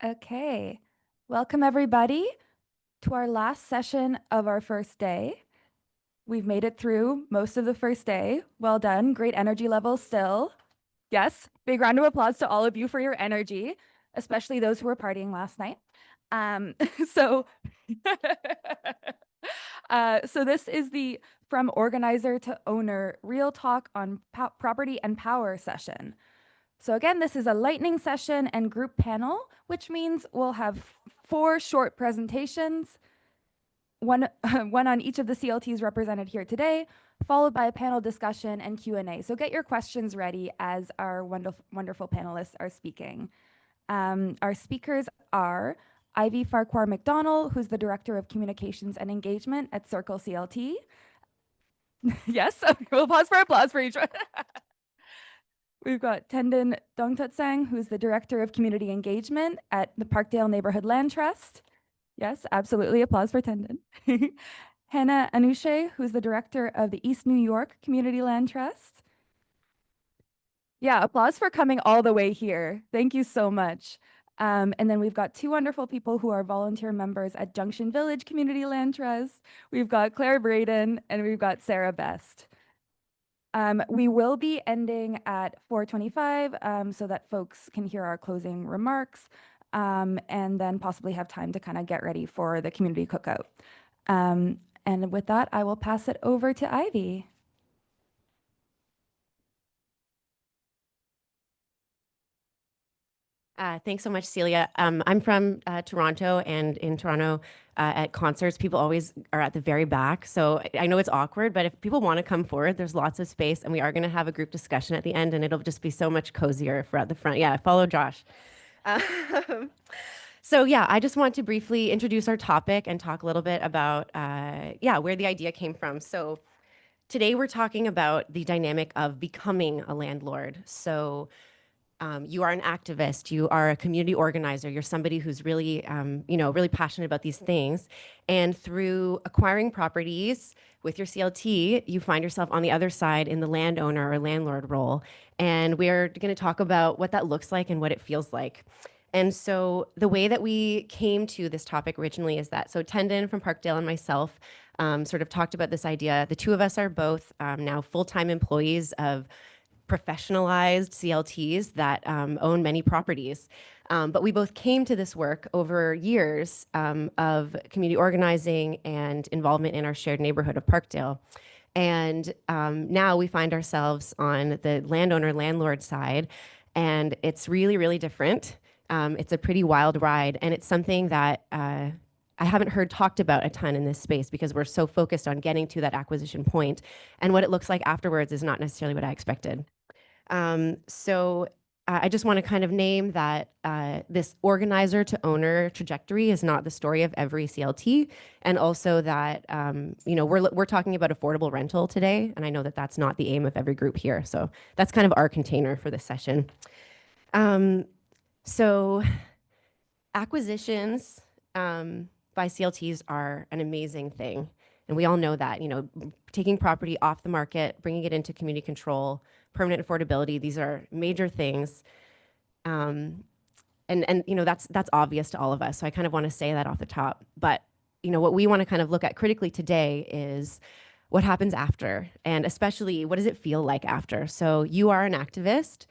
Okay, welcome everybody to our last session of our first day. We've made it through most of the first day. Well done, great energy level still. Yes, big round of applause to all of you for your energy, especially those who were partying last night. Um, so, so this is the From Organizer to Owner Real Talk on Property and Power session. So again, this is a lightning session and group panel, which means we'll have 4 short presentations, one on each of the CLTs represented here today, followed by a panel discussion and Q&A. So get your questions ready as our wonderful panelists are speaking. Our speakers are Ivy Farquhar McDonald, who's the Director of Communications and Engagement at Circle CLT. Yes, we'll pause for applause for each one. We've got Tendon Dongtutsang, who's the Director of Community Engagement at the Parkdale Neighborhood Land Trust. Yes, absolutely. Applause for Tendon. Hannah Anouche, who's the Director of the East New York Community Land Trust. Yeah, applause for coming all the way here. Thank you so much. And then we've got 2 wonderful people who are volunteer members at Junction Village Community Land Trust. We've got Claire Braden and we've got Sarah Best. We will be ending at 4:25 so that folks can hear our closing remarks and then possibly have time to kind of get ready for the community cookout. And with that, I will pass it over to Ivy. Thanks so much, Celia. I'm from Toronto, and in Toronto at concerts, people always are at the very back. So I know it's awkward, but if people want to come forward, there's lots of space, and we are going to have a group discussion at the end, and it'll just be so much cozier if we're at the front. Yeah, follow Josh. So yeah, I just want to briefly introduce our topic and talk a little bit about where the idea came from. So today we're talking about the dynamic of becoming a landlord. So you are an activist, you are a community organizer, you're somebody who's really, really passionate about these things. And through acquiring properties with your CLT, you find yourself on the other side in the landowner or landlord role. And we're going to talk about what that looks like and what it feels like. And so the way that we came to this topic originally is that, so Tendon from Parkdale and myself sort of talked about this idea. The 2 of us are both now full-time employees of professionalized CLTs that own many properties. But we both came to this work over years of community organizing and involvement in our shared neighborhood of Parkdale. And now we find ourselves on the landowner-landlord side, and it's really, really different. It's a pretty wild ride, and it's something that I haven't heard talked about a ton in this space because we're so focused on getting to that acquisition point, and what it looks like afterwards is not necessarily what I expected. So I just want to kind of name that this organizer to owner trajectory is not the story of every CLT, and also that we're talking about affordable rental today, and I know that that's not the aim of every group here. So that's kind of our container for this session. So acquisitions by CLTs are an amazing thing. And we all know that, taking property off the market, bringing it into community control, permanent affordability, these are major things. And that's obvious to all of us. So I kind of want to say that off the top. But, what we want to kind of look at critically today is what happens after, and especially what does it feel like after? So you are an activist,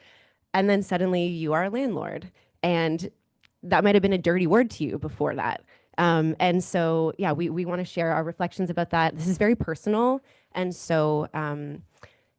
and then suddenly you are a landlord. And that might have been a dirty word to you before that. And so, yeah, we want to share our reflections about that. This is very personal. And so,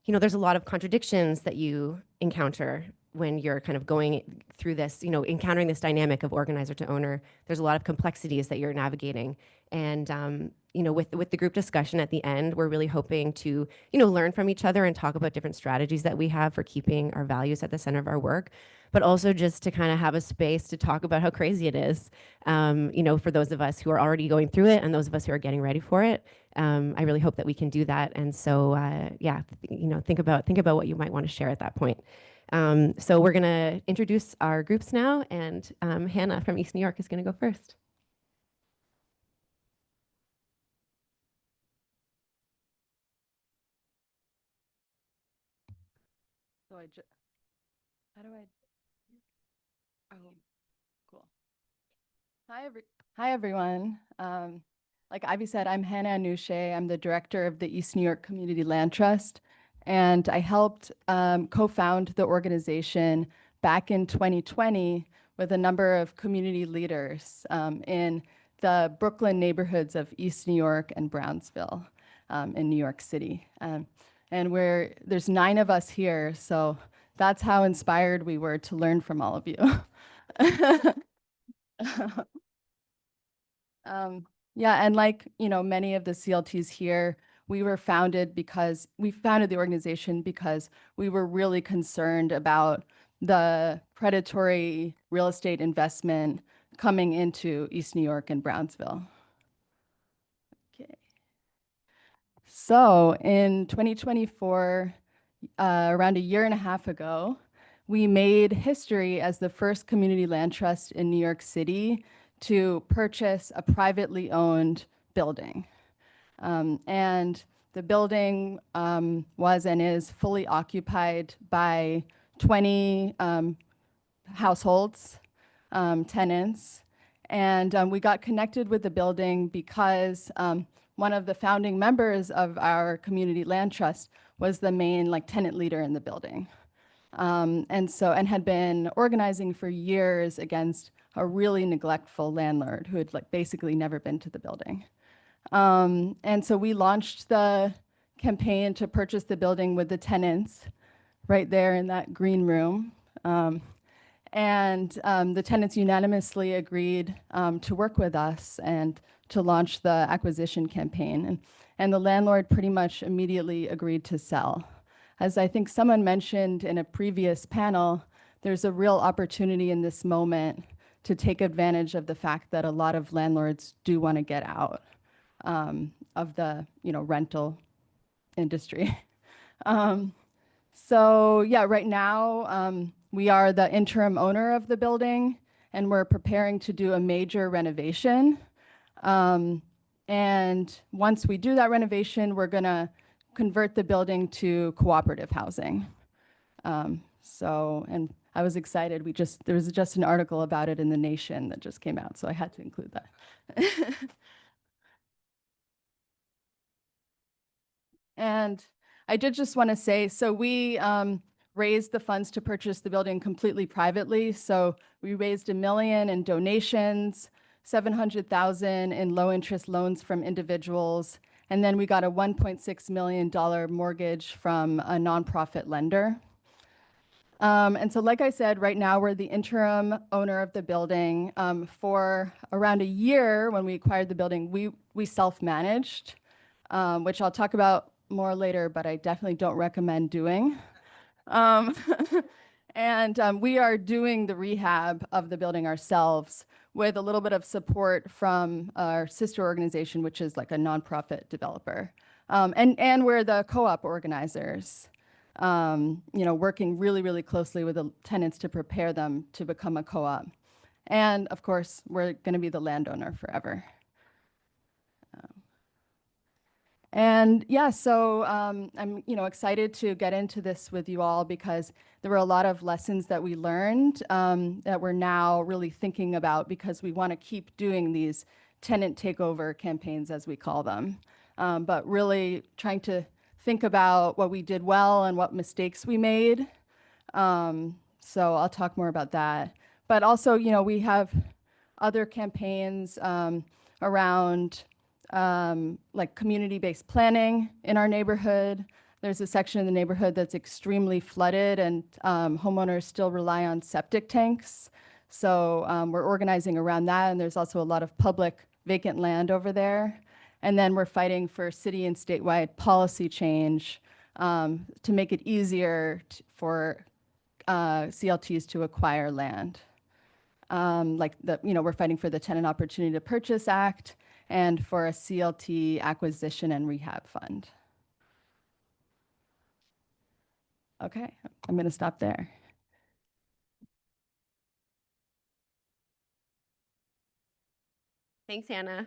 there's a lot of contradictions that you encounter when you're kind of going through this, encountering this dynamic of organizer to owner. There's a lot of complexities that you're navigating. And, with the group discussion at the end, we're really hoping to, learn from each other and talk about different strategies that we have for keeping our values at the center of our work, but also just to kind of have a space to talk about how crazy it is, for those of us who are already going through it and those of us who are getting ready for it. I really hope that we can do that. And so, think about what you might want to share at that point. So we're going to introduce our groups now, and Hannah from East New York is going to go first. So how do I? Oh, cool. Hi, everyone. Like Ivy said, I'm Hannah Anouche. I'm the director of the East New York Community Land Trust, and I helped co-found the organization back in 2020 with a number of community leaders in the Brooklyn neighborhoods of East New York and Brownsville in New York City. And there's 9 of us here, so that's how inspired we were to learn from all of you. Yeah, and like, many of the CLTs here, we founded the organization because we were really concerned about the predatory real estate investment coming into East New York and Brownsville. Okay. So in 2024, around a year and a half ago, we made history as the first community land trust in New York City to purchase a privately owned building. And the building was and is fully occupied by 20 households, tenants. And we got connected with the building because one of the founding members of our community land trust was the main tenant leader in the building. And had been organizing for years against a really neglectful landlord who had basically never been to the building. And so we launched the campaign to purchase the building with the tenants right there in that green room. The tenants unanimously agreed to work with us and to launch the acquisition campaign. And the landlord pretty much immediately agreed to sell. As I think someone mentioned in a previous panel, there's a real opportunity in this moment to take advantage of the fact that a lot of landlords do want to get out of the rental industry. So yeah, right now we are the interim owner of the building, and we're preparing to do a major renovation. And once we do that renovation, we're going to convert the building to cooperative housing. And I was excited. There was just an article about it in The Nation that just came out, so I had to include that. And I did just want to say, so we raised the funds to purchase the building completely privately. So we raised $1 million in donations, $700,000 in low interest loans from individuals, and then we got a $1.6 million mortgage from a nonprofit lender. And so like I said, right now we're the interim owner of the building. For around a year when we acquired the building, we self-managed, which I'll talk about more later, but I definitely don't recommend doing. We are doing the rehab of the building ourselves with a little bit of support from our sister organization, which is like a nonprofit developer. And we're the co-op organizers, working really, really closely with the tenants to prepare them to become a co-op. And of course, we're going to be the landowner forever. And yeah, so I'm excited to get into this with you all because there were a lot of lessons that we learned that we're now really thinking about because we want to keep doing these tenant takeover campaigns, as we call them, but really trying to think about what we did well and what mistakes we made. So I'll talk more about that. But also, we have other campaigns around like community-based planning in our neighborhood. There's a section in the neighborhood that's extremely flooded and homeowners still rely on septic tanks. So we're organizing around that, and there's also a lot of public vacant land over there. And then we're fighting for city and statewide policy change to make it easier for CLTs to acquire land. We're fighting for the Tenant Opportunity to Purchase Act and for a CLT acquisition and rehab fund. Okay, I'm going to stop there. Thanks, Hannah.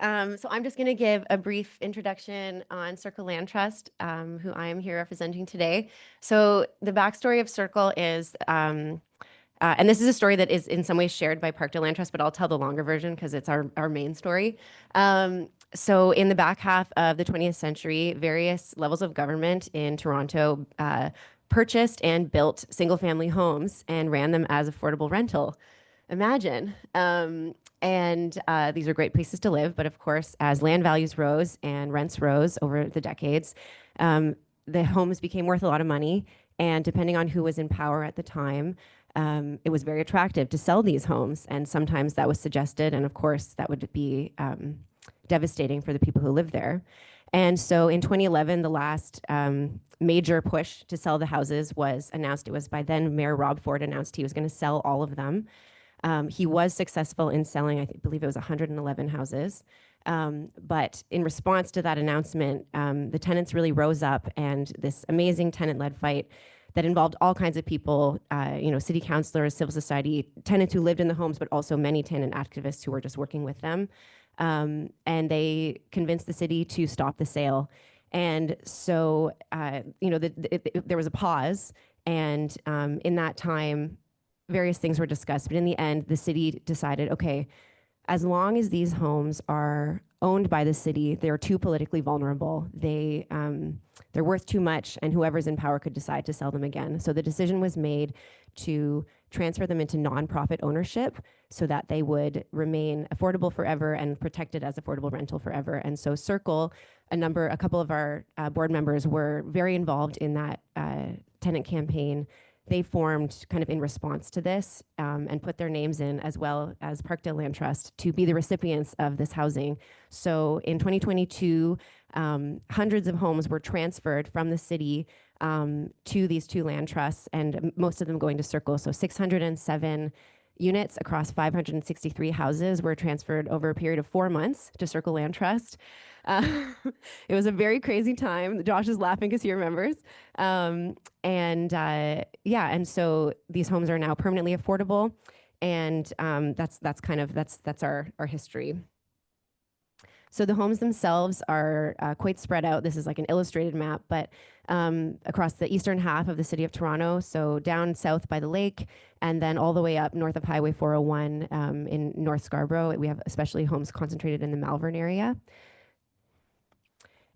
So I'm just going to give a brief introduction on Circle Land Trust, who I am here representing today. So the backstory of Circle is And this is a story that is in some ways shared by Parkdale Land Trust, but I'll tell the longer version because it's our main story. So in the back half of the 20th century, various levels of government in Toronto purchased and built single-family homes and ran them as affordable rental. Imagine. And these are great places to live, but of course, as land values rose and rents rose over the decades, the homes became worth a lot of money. And depending on who was in power at the time, it was very attractive to sell these homes. And sometimes that was suggested. And of course, that would be devastating for the people who lived there. And so in 2011, the last major push to sell the houses was announced. It was by then Mayor Rob Ford announced he was going to sell all of them. He was successful in selling, believe it was 111 houses. But in response to that announcement, the tenants really rose up, and this amazing tenant-led fight that involved all kinds of people, city councilors, civil society, tenants who lived in the homes, but also many tenant activists who were just working with them. And they convinced the city to stop the sale. And so, there was a pause, and in that time, various things were discussed. But in the end, the city decided, okay, as long as these homes are owned by the city, they're too politically vulnerable. They're worth too much, and whoever's in power could decide to sell them again. So the decision was made to transfer them into nonprofit ownership so that they would remain affordable forever and protected as affordable rental forever. And so Circle, a couple of our board members were very involved in that tenant campaign. They formed kind of in response to this and put their names in, as well as Parkdale Land Trust, to be the recipients of this housing. So in 2022, hundreds of homes were transferred from the city to these two land trusts, and most of them going to Circle. So 607 units across 563 houses were transferred over a period of 4 months to Circle Land Trust. It was a very crazy time. Josh is laughing because he remembers. And so these homes are now permanently affordable, and that's our history. So the homes themselves are quite spread out. This is like an illustrated map, but across the eastern half of the city of Toronto, so down south by the lake, and then all the way up north of Highway 401 in North Scarborough. We have especially homes concentrated in the Malvern area.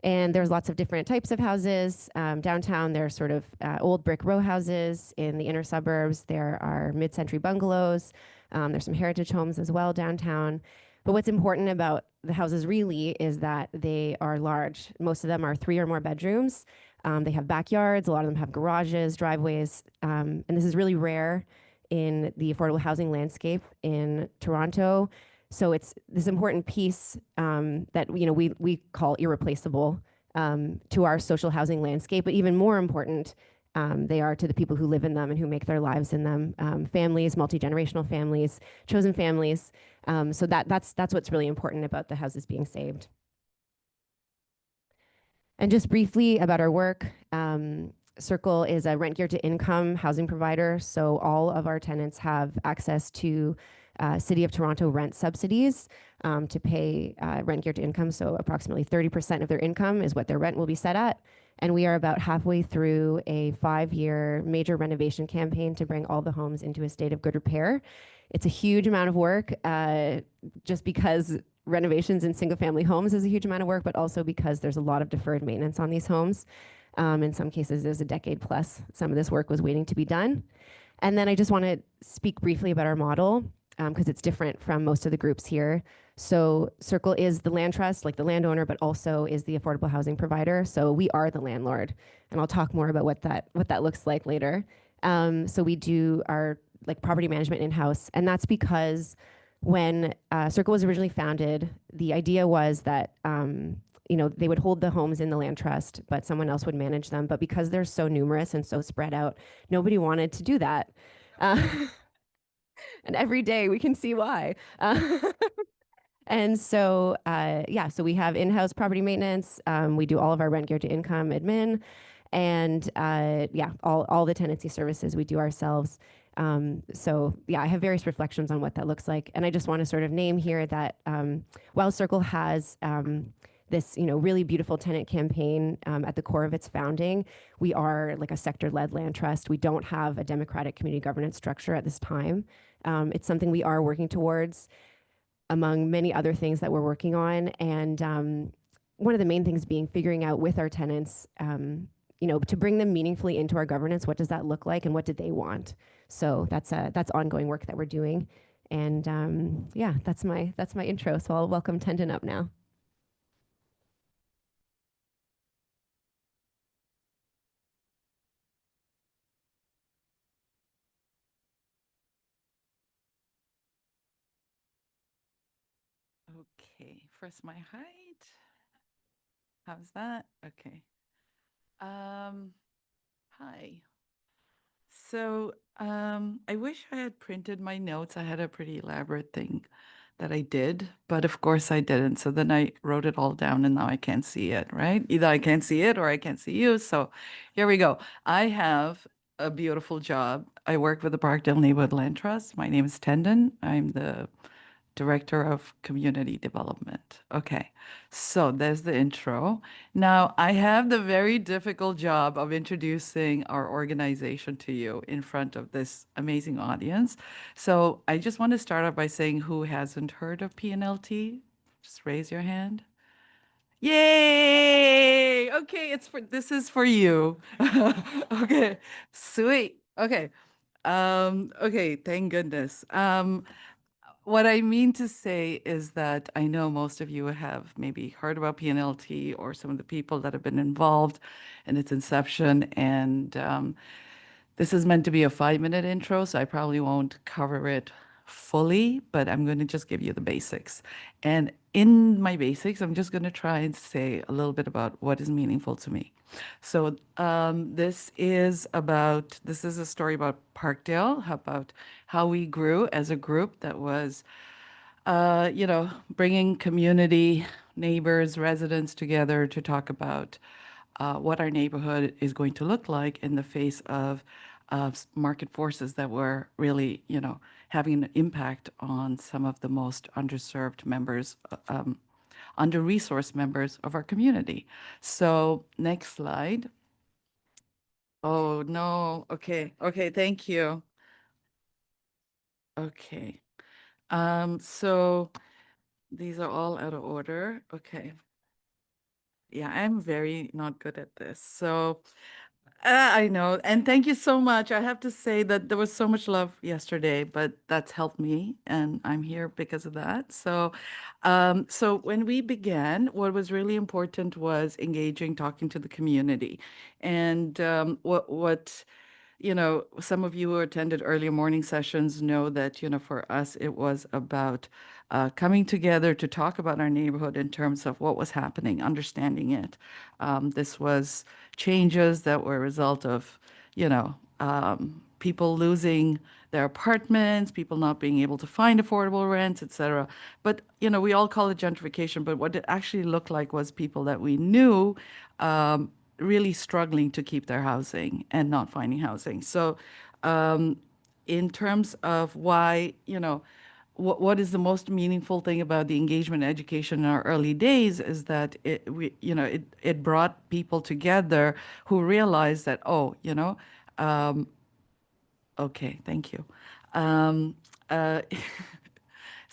And there's lots of different types of houses. Downtown, there are sort of old brick row houses. In the inner suburbs, there are mid-century bungalows. There's some heritage homes as well downtown. But what's important about the houses really is that they are large. Most of them are 3 or more bedrooms. They have backyards. A lot of them have garages, driveways. And this is really rare in the affordable housing landscape in Toronto. So it's this important piece that we call irreplaceable to our social housing landscape, but even more important, they are to the people who live in them and who make their lives in them. Families, multi-generational families, chosen families. So that's what's really important about the houses being saved. And just briefly about our work, Circle is a rent geared to income housing provider. So all of our tenants have access to City of Toronto rent subsidies to pay rent geared to income. So approximately 30% of their income is what their rent will be set at. And we are about halfway through a 5-year major renovation campaign to bring all the homes into a state of good repair. It's a huge amount of work just because renovations in single family homes is a huge amount of work, but also because there's a lot of deferred maintenance on these homes. In some cases, there's a decade plus. Some of this work was waiting to be done. And then I just want to speak briefly about our model because it's different from most of the groups here. So Circle is the land trust, like the landowner, but also is the affordable housing provider. So we are the landlord, and I'll talk more about what that looks like later. So we do our property management in-house, and that's because when Circle was originally founded, the idea was that they would hold the homes in the land trust, but someone else would manage them. But because they're so numerous and so spread out, nobody wanted to do that. And every day we can see why. And so, so we have in-house property maintenance. We do all of our rent geared to income admin, and all the tenancy services we do ourselves. I have various reflections on what that looks like. And I just want to sort of name here that while Circle has this, really beautiful tenant campaign at the core of its founding. We are like a sector-led land trust. We don't have a democratic community governance structure at this time. It's something we are working towards, among many other things that we're working on. And one of the main things being figuring out with our tenants, to bring them meaningfully into our governance. What does that look like, and what did they want? So that's ongoing work that we're doing. And yeah, that's my intro. So I'll welcome Tendon up now. Okay, first my height. How's that? Okay. Hi. So, I wish I had printed my notes. I had a pretty elaborate thing that I did, but of course I didn't. So then I wrote it all down and now I can't see it, right? Either I can't see it or I can't see you. So here we go. I have a beautiful job. I work with the Parkdale Neighborhood Land Trust. My name is Tendon. I'm the Director of Community Development. Okay, so there's the intro. Now, I have the very difficult job of introducing our organization to you in front of this amazing audience. So I just want to start off by saying, who hasn't heard of PNLT? Just raise your hand. Yay! Okay, this is for you. Okay, sweet. Okay. Okay, thank goodness. What I mean to say is that I know most of you have maybe heard about PNLT or some of the people that have been involved in its inception. And this is meant to be a 5-minute intro, so I probably won't cover it fully, but I'm going to just give you the basics. And in my basics, I'm just going to try and say a little bit about what is meaningful to me. So this is a story about Parkdale, about how we grew as a group that was, bringing community, neighbors, residents together to talk about what our neighborhood is going to look like in the face of market forces that were really, having an impact on some of the most underserved members, under-resourced members of our community. So next slide. Oh, no. Okay. Okay. Thank you. Okay. So these are all out of order. Okay. Yeah, I'm very not good at this. So I know. And thank you so much. I have to say that there was so much love yesterday, but that's helped me, and I'm here because of that. So when we began, what was really important was engaging, talking to the community. And some of you who attended earlier morning sessions know that, for us, it was about coming together to talk about our neighborhood in terms of what was happening, understanding it. This was changes that were a result of, people losing their apartments, people not being able to find affordable rents, et cetera. But, we all call it gentrification, but what it actually looked like was people that we knew really struggling to keep their housing and not finding housing. So, in terms of why, what is the most meaningful thing about the engagement and education in our early days is that it brought people together who realized that, oh, okay, thank you. Uh,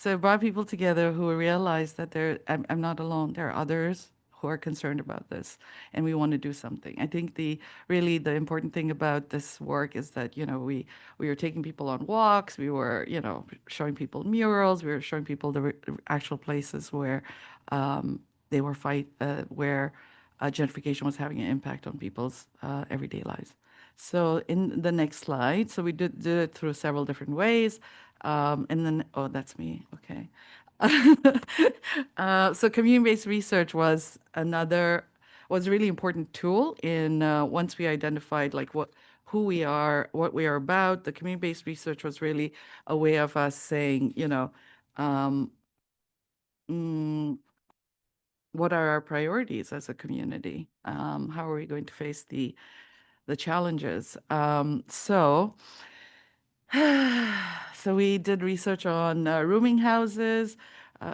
So it brought people together who realized that I'm not alone. There are others who are concerned about this, and we want to do something. I think really the important thing about this work is that, we were taking people on walks, we were, showing people murals, we were showing people the actual places where they were where gentrification was having an impact on people's everyday lives. So in the next slide, so we did it through several different ways. And then, oh, that's me. Okay. So community-based research was a really important tool in once we identified like who we are, what we are about. The community-based research was really a way of us saying, um, mm, what are our priorities as a community? How are we going to face the challenges? So we did research on rooming houses.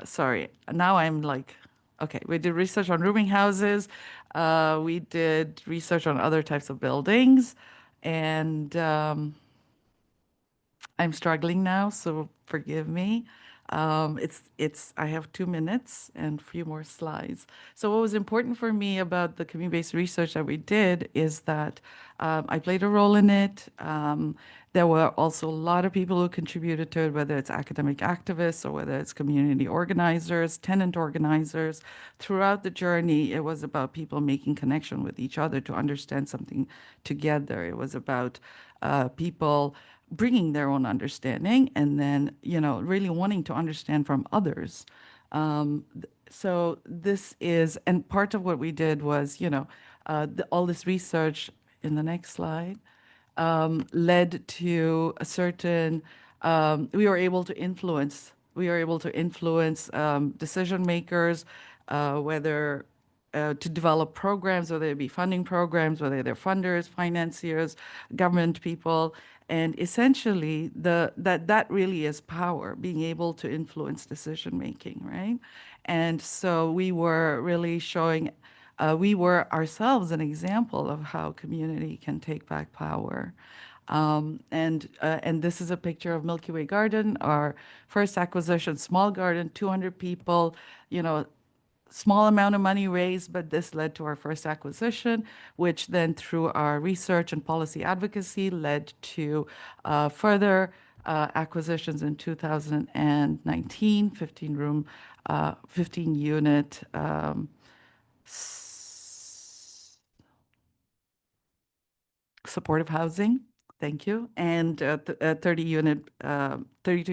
Sorry, now I'm like Okay, we did research on rooming houses. We did research on other types of buildings, and I'm struggling now, so forgive me. I have 2 minutes and a few more slides. So what was important for me about the community-based research that we did is that I played a role in it. There were also a lot of people who contributed to it, whether it's academic activists or whether it's community organizers, tenant organizers. Throughout the journey, it was about people making connection with each other to understand something together. It was about people bringing their own understanding and then, really wanting to understand from others. So this is, and part of what we did was, all this research in the next slide led to a certain, we were able to influence decision makers, whether to develop programs, whether it be funding programs, whether they're funders, financiers, government people. And essentially, that really is power, being able to influence decision making, right? And so we were really showing, we were ourselves an example of how community can take back power. And this is a picture of Milky Way Garden, our first acquisition, small garden, 200 people, small amount of money raised, but this led to our first acquisition, which then through our research and policy advocacy led to further acquisitions in 2019, 15 room, 15 unit supportive housing. Thank you. And a 32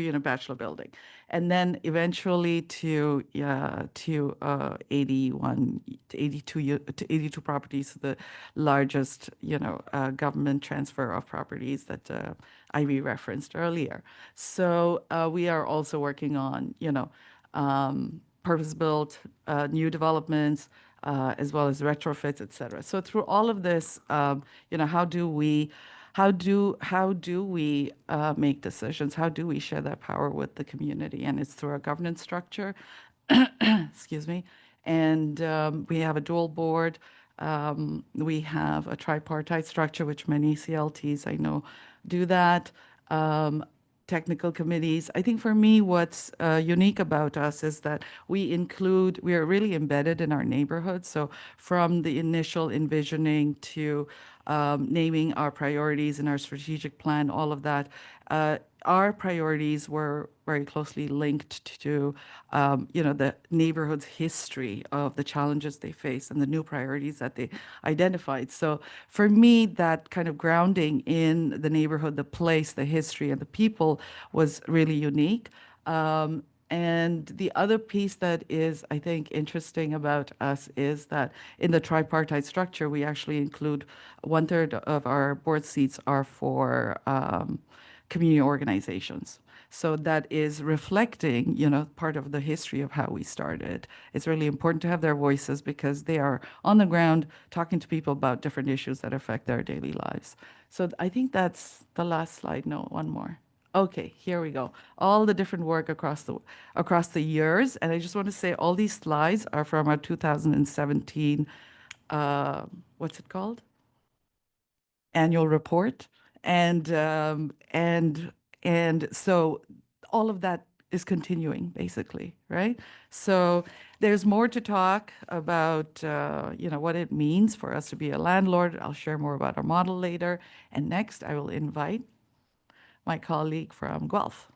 unit bachelor building. And then eventually to 81 to 82 properties, the largest, government transfer of properties that Ivy referenced earlier. So we are also working on, purpose-built new developments, as well as retrofits, et cetera. So through all of this, how do we make decisions? How do we share that power with the community? And it's through our governance structure. Excuse me. And we have a dual board. We have a tripartite structure, which many CLTs I know do that. Technical committees. I think for me, what's unique about us is that we are really embedded in our neighborhood. So from the initial envisioning to naming our priorities in our strategic plan, all of that, our priorities were very closely linked to, the neighborhood's history of the challenges they face and the new priorities that they identified. So for me, that kind of grounding in the neighborhood, the place, the history, and the people was really unique. And the other piece that is, I think, interesting about us is that in the tripartite structure, we actually include 1/3 of our board seats are for community organizations. So that is reflecting, part of the history of how we started. It's really important to have their voices because they are on the ground talking to people about different issues that affect their daily lives. So I think that's the last slide. No, one more. Okay, here we go. All the different work across the years. And I just want to say all these slides are from our 2017, what's it called? Annual report. And so all of that is continuing, basically, right? So there's more to talk about, what it means for us to be a landlord. I'll share more about our model later. And next, I will invite my colleague from Guelph.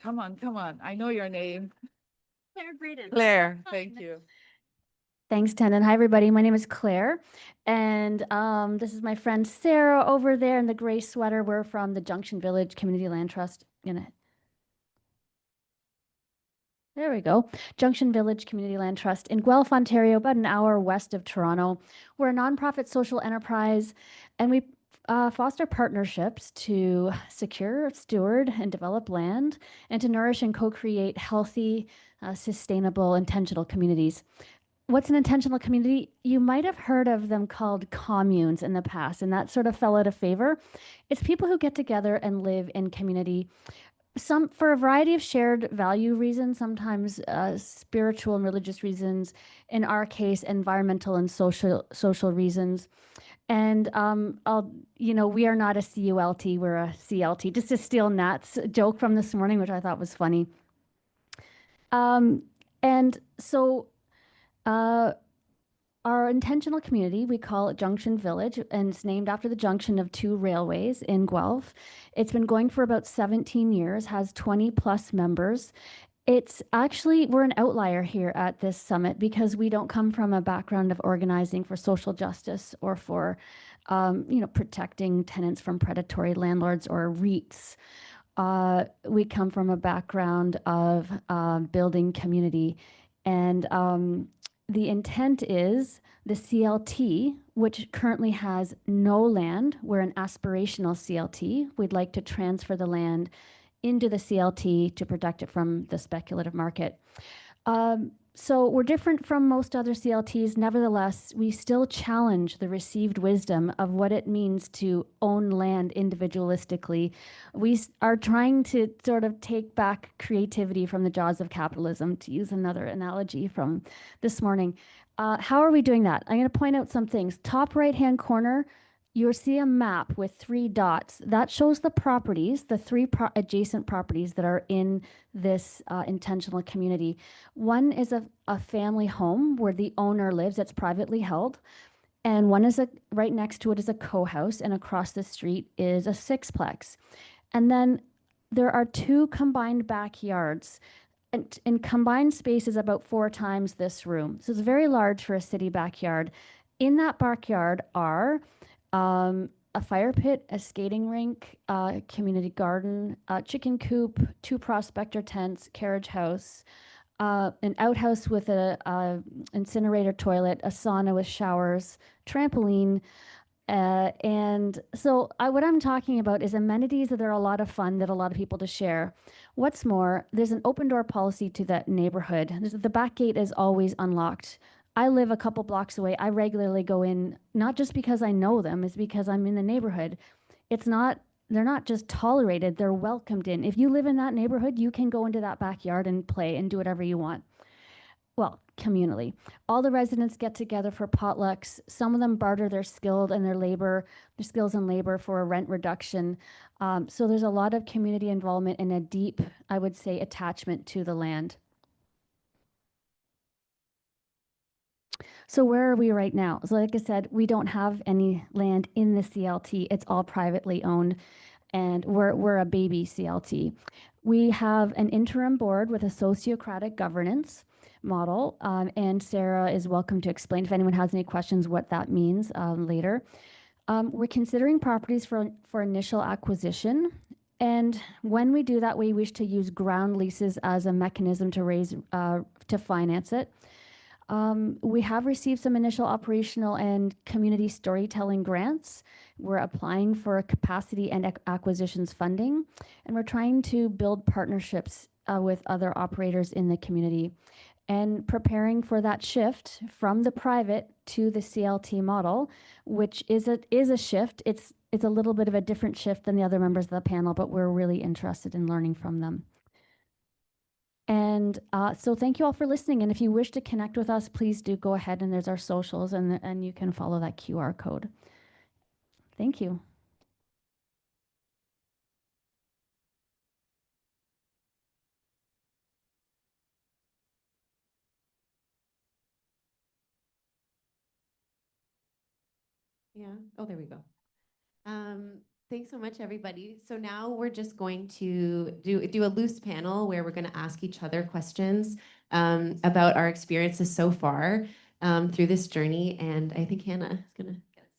Come on. I know your name. Claire Braden. Claire, thank you. Thanks, Tenant. Hi, everybody. My name is Claire, and this is my friend Sarah over there in the gray sweater. We're from the Junction Village Community Land Trust unit. There we go. Junction Village Community Land Trust in Guelph, Ontario, about an hour west of Toronto. We're a nonprofit social enterprise, and we foster partnerships to secure, steward, and develop land, and to nourish and co-create healthy, sustainable, intentional communities. What's an intentional community? You might have heard of them called communes in the past, and that sort of fell out of favor. It's people who get together and live in community some for a variety of shared value reasons, sometimes spiritual and religious reasons. In our case, environmental and social reasons. And we are not a CULT, we're a CLT. Just to steal Nat's joke from this morning, which I thought was funny. And so our intentional community, we call it Junction Village, and it's named after the junction of two railways in Guelph. It's been going for about 17 years, has 20 plus members. It's actually, we're an outlier here at this summit because we don't come from a background of organizing for social justice or for, protecting tenants from predatory landlords or REITs. We come from a background of building community. And the intent is the CLT, which currently has no land. We're an aspirational CLT. We'd like to transfer the land into the CLT to protect it from the speculative market. So we're different from most other CLTs. Nevertheless, we still challenge the received wisdom of what it means to own land individualistically. We are trying to sort of take back creativity from the jaws of capitalism, to use another analogy from this morning. How are we doing that? I'm going to point out some things. Top right-hand corner, you'll see a map with 3 dots. That shows the properties, the 3 adjacent properties that are in this intentional community. One is a family home where the owner lives, it's privately held. And one is right next to it is a co-house, and across the street is a 6-plex. And then there are 2 combined backyards. And combined space is about 4 times this room. So it's very large for a city backyard. In that backyard are a fire pit, a skating rink, community garden, chicken coop, 2 prospector tents, carriage house, an outhouse with a incinerator toilet, a sauna with showers, trampoline. And so what I'm talking about is amenities that are a lot of fun that a lot of people to share. What's more, there's an open door policy to that neighborhood. The back gate is always unlocked. I live a couple blocks away. I regularly go in, not just because I know them, it's because I'm in the neighborhood. They're not just tolerated, they're welcomed in. If you live in that neighborhood, you can go into that backyard and play and do whatever you want. Well, communally. All the residents get together for potlucks. Some of them barter their skills and labor for a rent reduction. So there's a lot of community involvement and a deep, I would say, attachment to the land. So where are we right now? So like I said, we don't have any land in the CLT. It's all privately owned, and we're a baby CLT. We have an interim board with a sociocratic governance model, and Sarah is welcome to explain if anyone has any questions what that means later. We're considering properties for initial acquisition. And when we do that, we wish to use ground leases as a mechanism to finance it. We have received some initial operational and community storytelling grants. We're applying for capacity and acquisitions funding, and we're trying to build partnerships with other operators in the community and preparing for that shift from the private to the CLT model, which is a shift. It's a little bit of a different shift than the other members of the panel, but we're really interested in learning from them. And so thank you all for listening. And if you wish to connect with us, please do go ahead, and there's our socials, and you can follow that QR code. Thank you. Yeah. Oh, there we go. Thanks so much, everybody. So now we're just going to do a loose panel where we're going to ask each other questions about our experiences so far through this journey. And I think Hannah is going to get us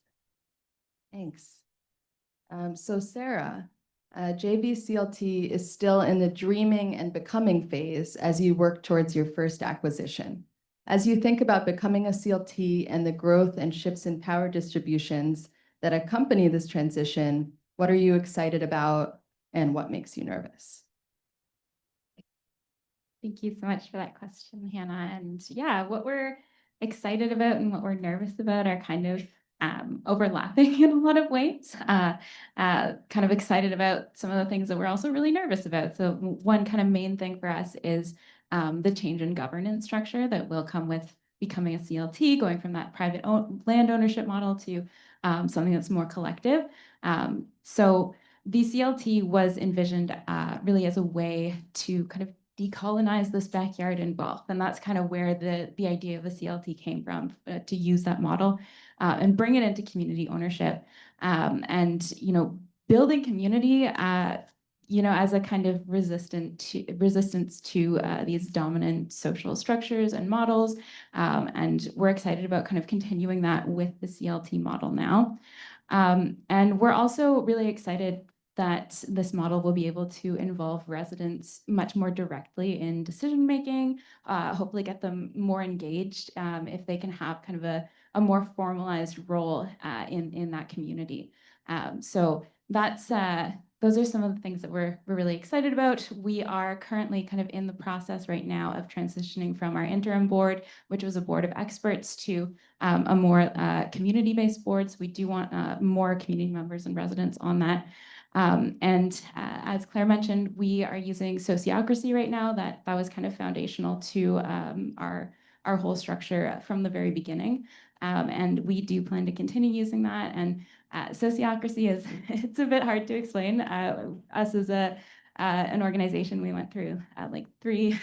started. Thanks. So Sarah, JVCLT is still in the dreaming and becoming phase as you work towards your first acquisition. As you think about becoming a CLT and the growth and shifts in power distributions that accompany this transition, what are you excited about and what makes you nervous? Thank you so much for that question, Hannah. And yeah, what we're excited about and what we're nervous about are kind of overlapping in a lot of ways. Kind of excited about some of the things that we're also really nervous about. So one kind of main thing for us is the change in governance structure that will come with becoming a CLT, going from that private land ownership model to something that's more collective. So the CLT was envisioned really as a way to kind of decolonize this backyard in Guelph. And that's kind of where the idea of the CLT came from, to use that model and bring it into community ownership. And, building community, as a kind of resistance to these dominant social structures and models. And we're excited about kind of continuing that with the CLT model now. And we're also really excited that this model will be able to involve residents much more directly in decision making, hopefully get them more engaged if they can have kind of a more formalized role in that community. So those are some of the things that we're really excited about. We are currently kind of in the process right now of transitioning from our interim board, which was a board of experts, to a more community-based board. So we do want more community members and residents on that. As Claire mentioned, we are using sociocracy right now. That was kind of foundational to our whole structure from the very beginning. And we do plan to continue using that. And sociocracy is, it's a bit hard to explain. Us as an organization, we went through like 3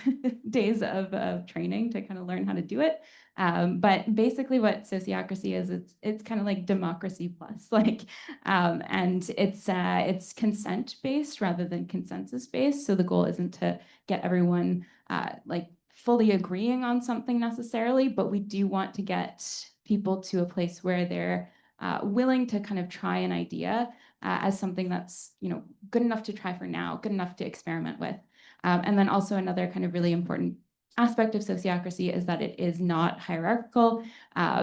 days of training to kind of learn how to do it. But basically what sociocracy is, it's kind of like democracy plus, and it's consent based rather than consensus based. So the goal isn't to get everyone fully agreeing on something necessarily, but we do want to get people to a place where they're willing to kind of try an idea as something that's good enough to try for now, good enough to experiment with. And then also another kind of really important aspect of sociocracy is that it is not hierarchical.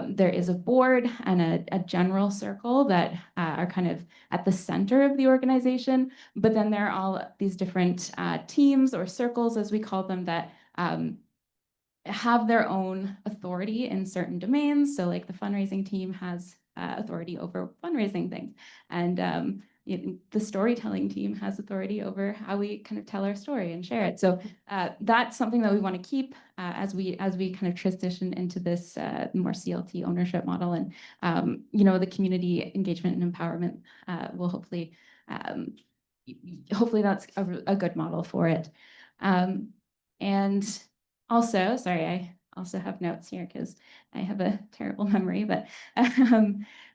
There is a board and a general circle that are kind of at the center of the organization, but then there are all these different teams or circles, as we call them, that have their own authority in certain domains. So like the fundraising team has authority over fundraising things. And the storytelling team has authority over how we kind of tell our story and share it. So that's something that we want to keep as we kind of transition into this more CLT ownership model. And the community engagement and empowerment will hopefully that's a good model for it. And also, sorry, I also have notes here because I have a terrible memory, but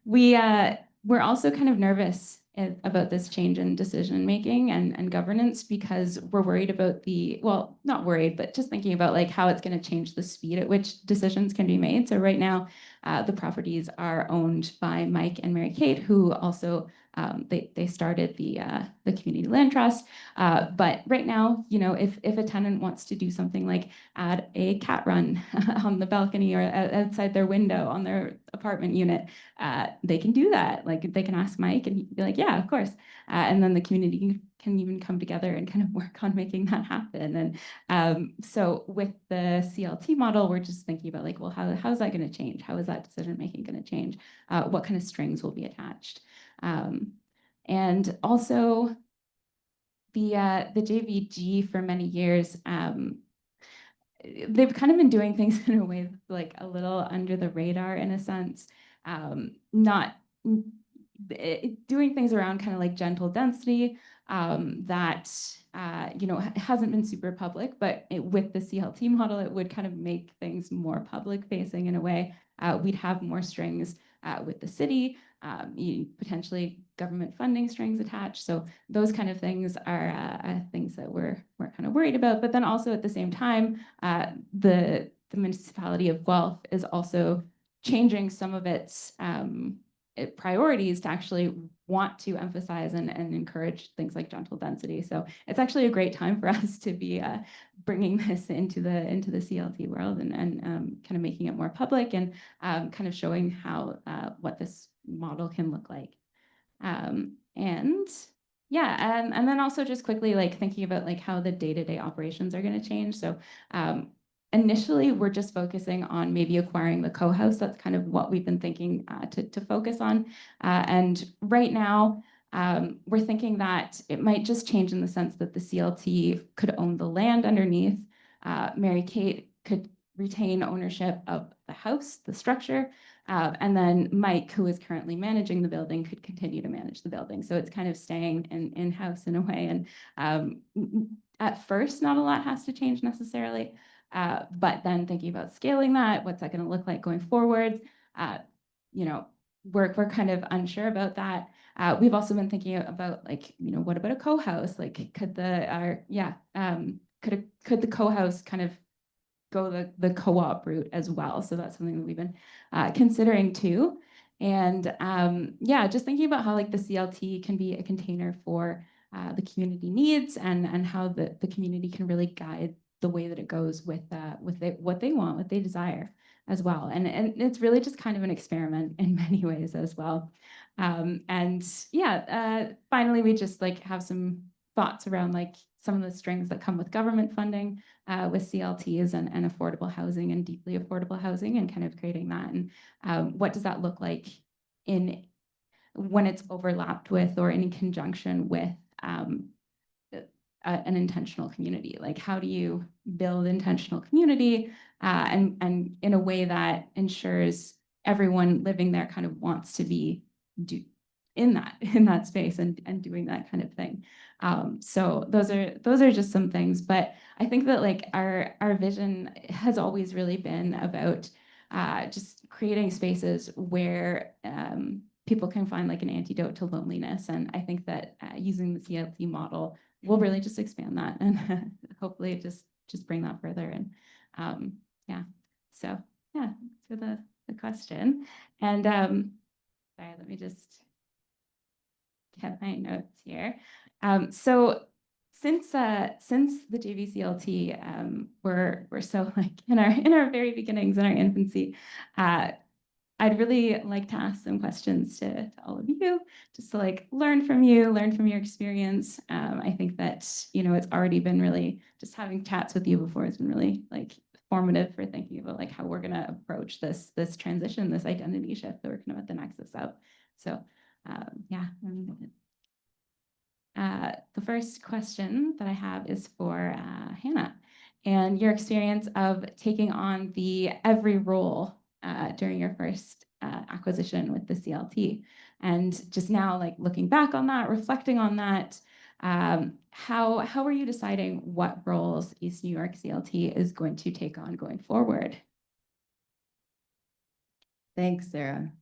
we're also kind of nervous about this change in decision making and governance, because we're worried about not worried, but just thinking about like how it's going to change the speed at which decisions can be made. So right now, the properties are owned by Mike and Mary Kate, who also they started the Community Land Trust. But right now, if a tenant wants to do something like add a cat run on the balcony or outside their window on their apartment unit, they can do that. Like they can ask Mike and he'd be like, yeah, of course. And then the community can even come together and kind of work on making that happen. And so with the CLT model, we're just thinking about like, well, how is that going to change? How is that decision making going to change? What kind of strings will be attached? And also the JVG for many years, they've kind of been doing things in a way like a little under the radar in a sense, not doing things around kind of like gentle density that hasn't been super public, but with the CLT model, it would kind of make things more public facing in a way. We'd have more strings with the city, potentially government funding strings attached. So those kind of things are things that we're kind of worried about. But then also at the same time, the municipality of Guelph is also changing some of its priorities to actually want to emphasize and encourage things like gentle density. So it's actually a great time for us to be bringing this into the CLT world and kind of making it more public and kind of showing how what this model can look like. And then also just quickly like thinking about like how the day-to-day operations are going to change. So initially, we're just focusing on maybe acquiring the co-house. That's kind of what we've been thinking to focus on. And right now, we're thinking that it might just change in the sense that the CLT could own the land underneath. Mary Kate could retain ownership of the house, the structure, and then Mike, who is currently managing the building, could continue to manage the building. So it's kind of staying in-house in a way. And at first, not a lot has to change necessarily. But then thinking about scaling that, what's that going to look like going forward? You know, we're kind of unsure about that. We've also been thinking about, like, you know, what about a co-house? Like, could could the co-house kind of go the co-op route as well? So that's something that we've been considering too. And yeah, just thinking about how like the CLT can be a container for the community needs, and how the community can really guide the way that it goes with what they want, what they desire as well. And it's really just kind of an experiment in many ways as well. And yeah, finally, we just like have some thoughts around like some of the strings that come with government funding with CLTs and affordable housing and deeply affordable housing, and kind of creating that. And what does that look like in when it's overlapped with or in conjunction with an intentional community? Like, how do you build intentional community and in a way that ensures everyone living there kind of wants to be in that space and doing that kind of thing. So those are just some things, but I think that like our vision has always really been about just creating spaces where people can find like an antidote to loneliness. And I think that using the CLT model will really just expand that and hopefully just bring that further. And yeah, so yeah, for the question. And sorry, let me just get my notes here. So since the JVCLT, we're so like in our very beginnings, in our infancy, I'd really like to ask some questions to all of you, just to like learn from your experience. I think that, you know, it's already been really, just having chats with you before has been really like formative for thinking about like how we're gonna approach this transition, this identity shift that we're kind of at the nexus of. So yeah. The first question that I have is for Hannah, and your experience of taking on the every role during your first acquisition with the CLT. And just now, like looking back on that, reflecting on that, how are you deciding what roles East New York CLT is going to take on going forward? Thanks, Sarah.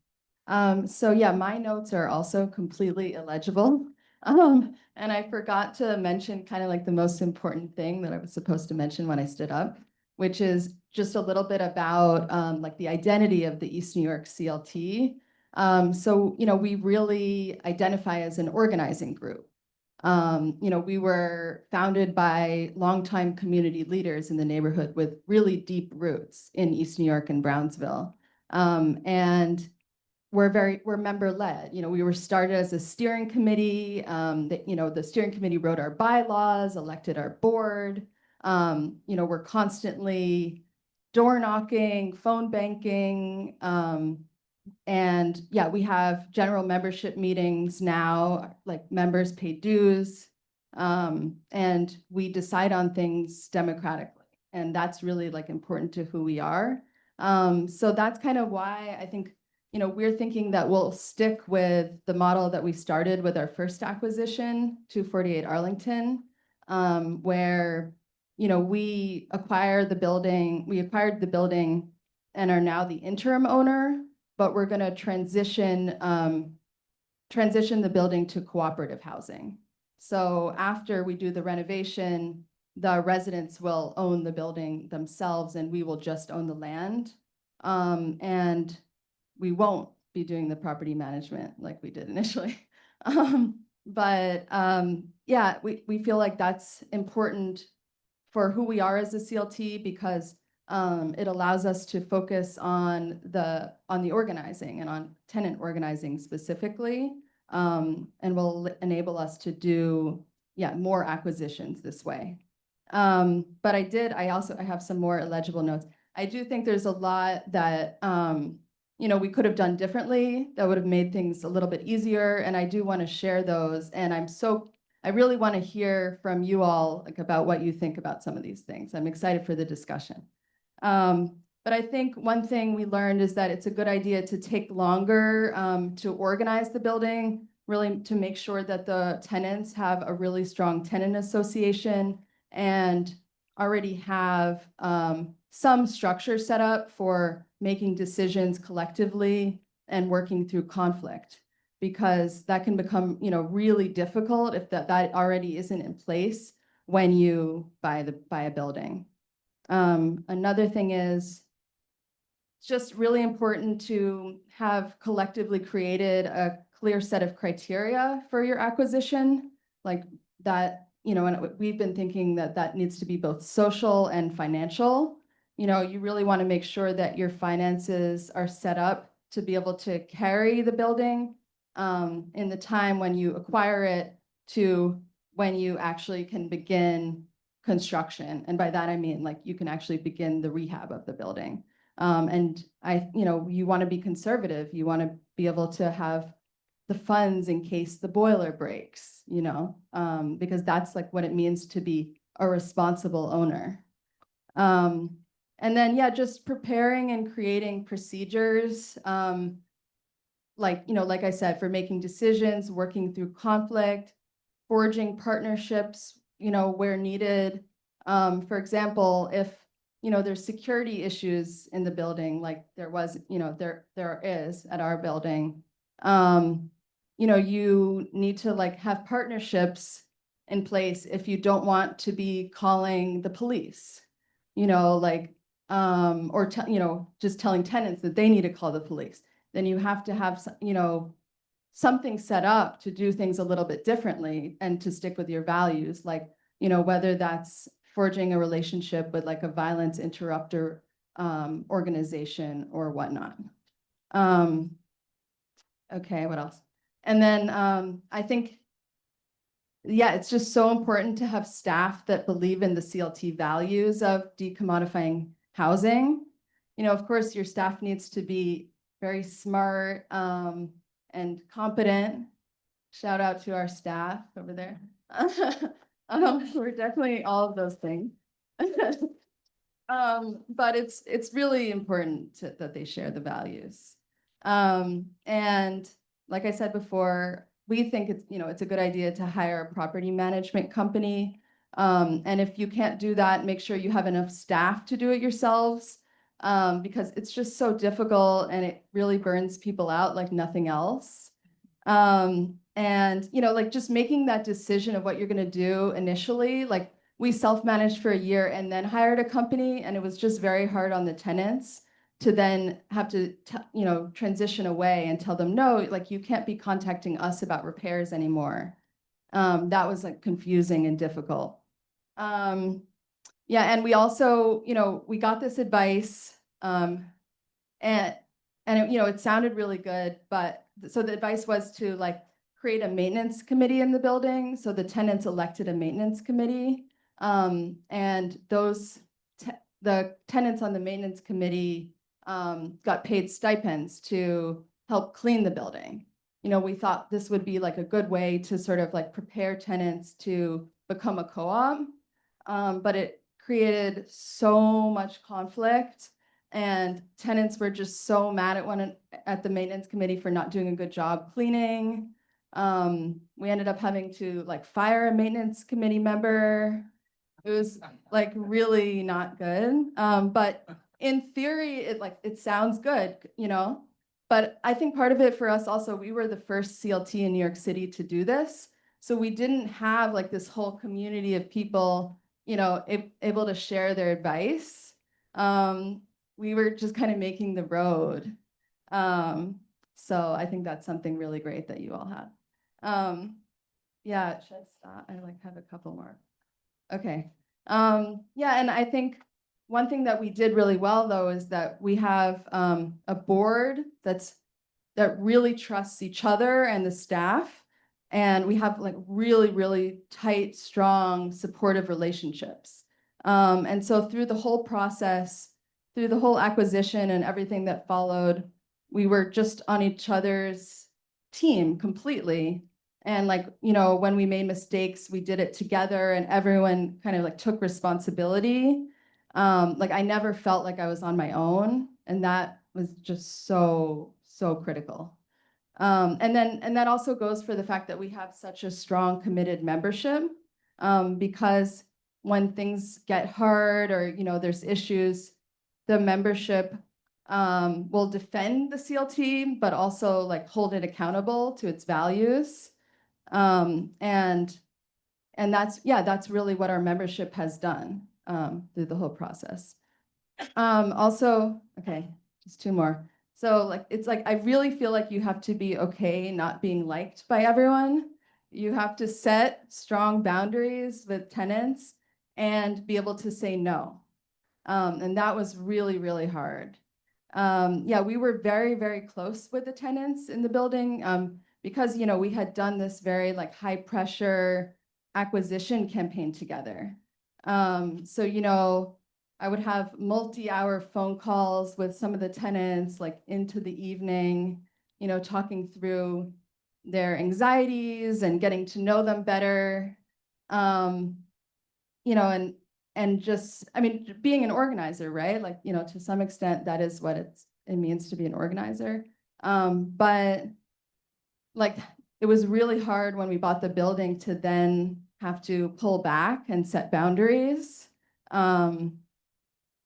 So yeah, my notes are also completely illegible. And I forgot to mention kind of like the most important thing that I was supposed to mention when I stood up, which is just a little bit about like the identity of the East New York CLT. So, you know, we really identify as an organizing group. You know, we were founded by longtime community leaders in the neighborhood with really deep roots in East New York and Brownsville. And we're member led. You know, we were started as a steering committee. You know, the steering committee wrote our bylaws, elected our board. You know, we're constantly door knocking, phone banking. And yeah, we have general membership meetings now, like members pay dues. And we decide on things democratically. And that's really like important to who we are. So that's kind of why I think, you know, we're thinking that we'll stick with the model that we started with our first acquisition, 248 Arlington, where, you know, we acquired the building and are now the interim owner, but we're going to transition the building to cooperative housing. So after we do the renovation, the residents will own the building themselves and we will just own the land. And we won't be doing the property management like we did initially. Yeah, we feel like that's important for who we are as a CLT because it allows us to focus on the organizing and on tenant organizing specifically, and will enable us to do more acquisitions this way. But I have some more illegible notes. I do think there's a lot that, we could have done differently that would have made things a little bit easier. And I do want to share those. And I really want to hear from you all about what you think about some of these things. I'm excited for the discussion. But I think one thing we learned is that it's a good idea to take longer to organize the building, really to make sure that the tenants have a really strong tenant association and already have some structure set up for making decisions collectively and working through conflict, because that can become, really difficult if that already isn't in place when you buy a building. Another thing is it's just really important to have collectively created a clear set of criteria for your acquisition, like that, and we've been thinking that needs to be both social and financial. You really want to make sure that your finances are set up to be able to carry the building in the time when you acquire it to when you actually can begin construction. And by that, I mean, like, you can actually begin the rehab of the building. And you want to be conservative. You want to be able to have the funds in case the boiler breaks, because that's like what it means to be a responsible owner. And then, yeah, just preparing and creating procedures, like I said, for making decisions, working through conflict, forging partnerships, where needed. For example, if there's security issues in the building, like there was, there is at our building. You need to have partnerships in place if you don't want to be calling the police, or just telling tenants that they need to call the police. Then you have to have, something set up to do things a little bit differently and to stick with your values, whether that's forging a relationship with a violence interrupter organization or whatnot. Okay, what else? And then I think, yeah, it's just so important to have staff that believe in the CLT values of decommodifying housing. Of course, your staff needs to be very smart and competent. Shout out to our staff over there. We're definitely all of those things. But it's really important that they share the values. And like I said before, we think it's a good idea to hire a property management company. And if you can't do that, make sure you have enough staff to do it yourselves, because it's just so difficult and it really burns people out like nothing else. And just making that decision of what you're going to do initially, we self-managed for a year and then hired a company, and it was just very hard on the tenants to then have to transition away and tell them, no, you can't be contacting us about repairs anymore. That was confusing and difficult. Yeah, and we also, we got this advice, and it sounded really good, but so the advice was to create a maintenance committee in the building. So the tenants elected a maintenance committee, and the tenants on the maintenance committee got paid stipends to help clean the building. We thought this would be a good way to sort of prepare tenants to become a co-op, but it created so much conflict, and tenants were just so mad at the maintenance committee for not doing a good job cleaning. We ended up having to fire a maintenance committee member. It was really not good. But in theory, it sounds good, But I think part of it for us also, we were the first CLT in New York City to do this. So we didn't have this whole community of people, able to share their advice. We were just kind of making the road. So I think that's something really great that you all had. Yeah, should I stop? I have a couple more. Okay. Yeah, and I think one thing that we did really well, though, is that we have a board that really trusts each other and the staff. And we have like really, really tight, strong, supportive relationships. And so through the whole process, through the whole acquisition and everything that followed, we were just on each other's team completely. And like, you know, when we made mistakes, we did it together and everyone kind of like took responsibility. Like I never felt like I was on my own. And that was just so, so critical. And that also goes for the fact that we have such a strong, committed membership, because when things get hard or, you know, there's issues, the membership will defend the CLT, but also like hold it accountable to its values. And that's really what our membership has done through the whole process. Also, okay, just two more. So like, it's like, I really feel like you have to be okay not being liked by everyone. You have to set strong boundaries with tenants and be able to say no. And that was really, really hard. Yeah, we were very, very close with the tenants in the building because, you know, we had done this very like high pressure acquisition campaign together. So, you know, I would have multi-hour phone calls with some of the tenants like into the evening, you know, talking through their anxieties and getting to know them better. You know, and just, I mean, being an organizer, right? Like, you know, to some extent, that is what it means to be an organizer. But like, it was really hard when we bought the building to then have to pull back and set boundaries.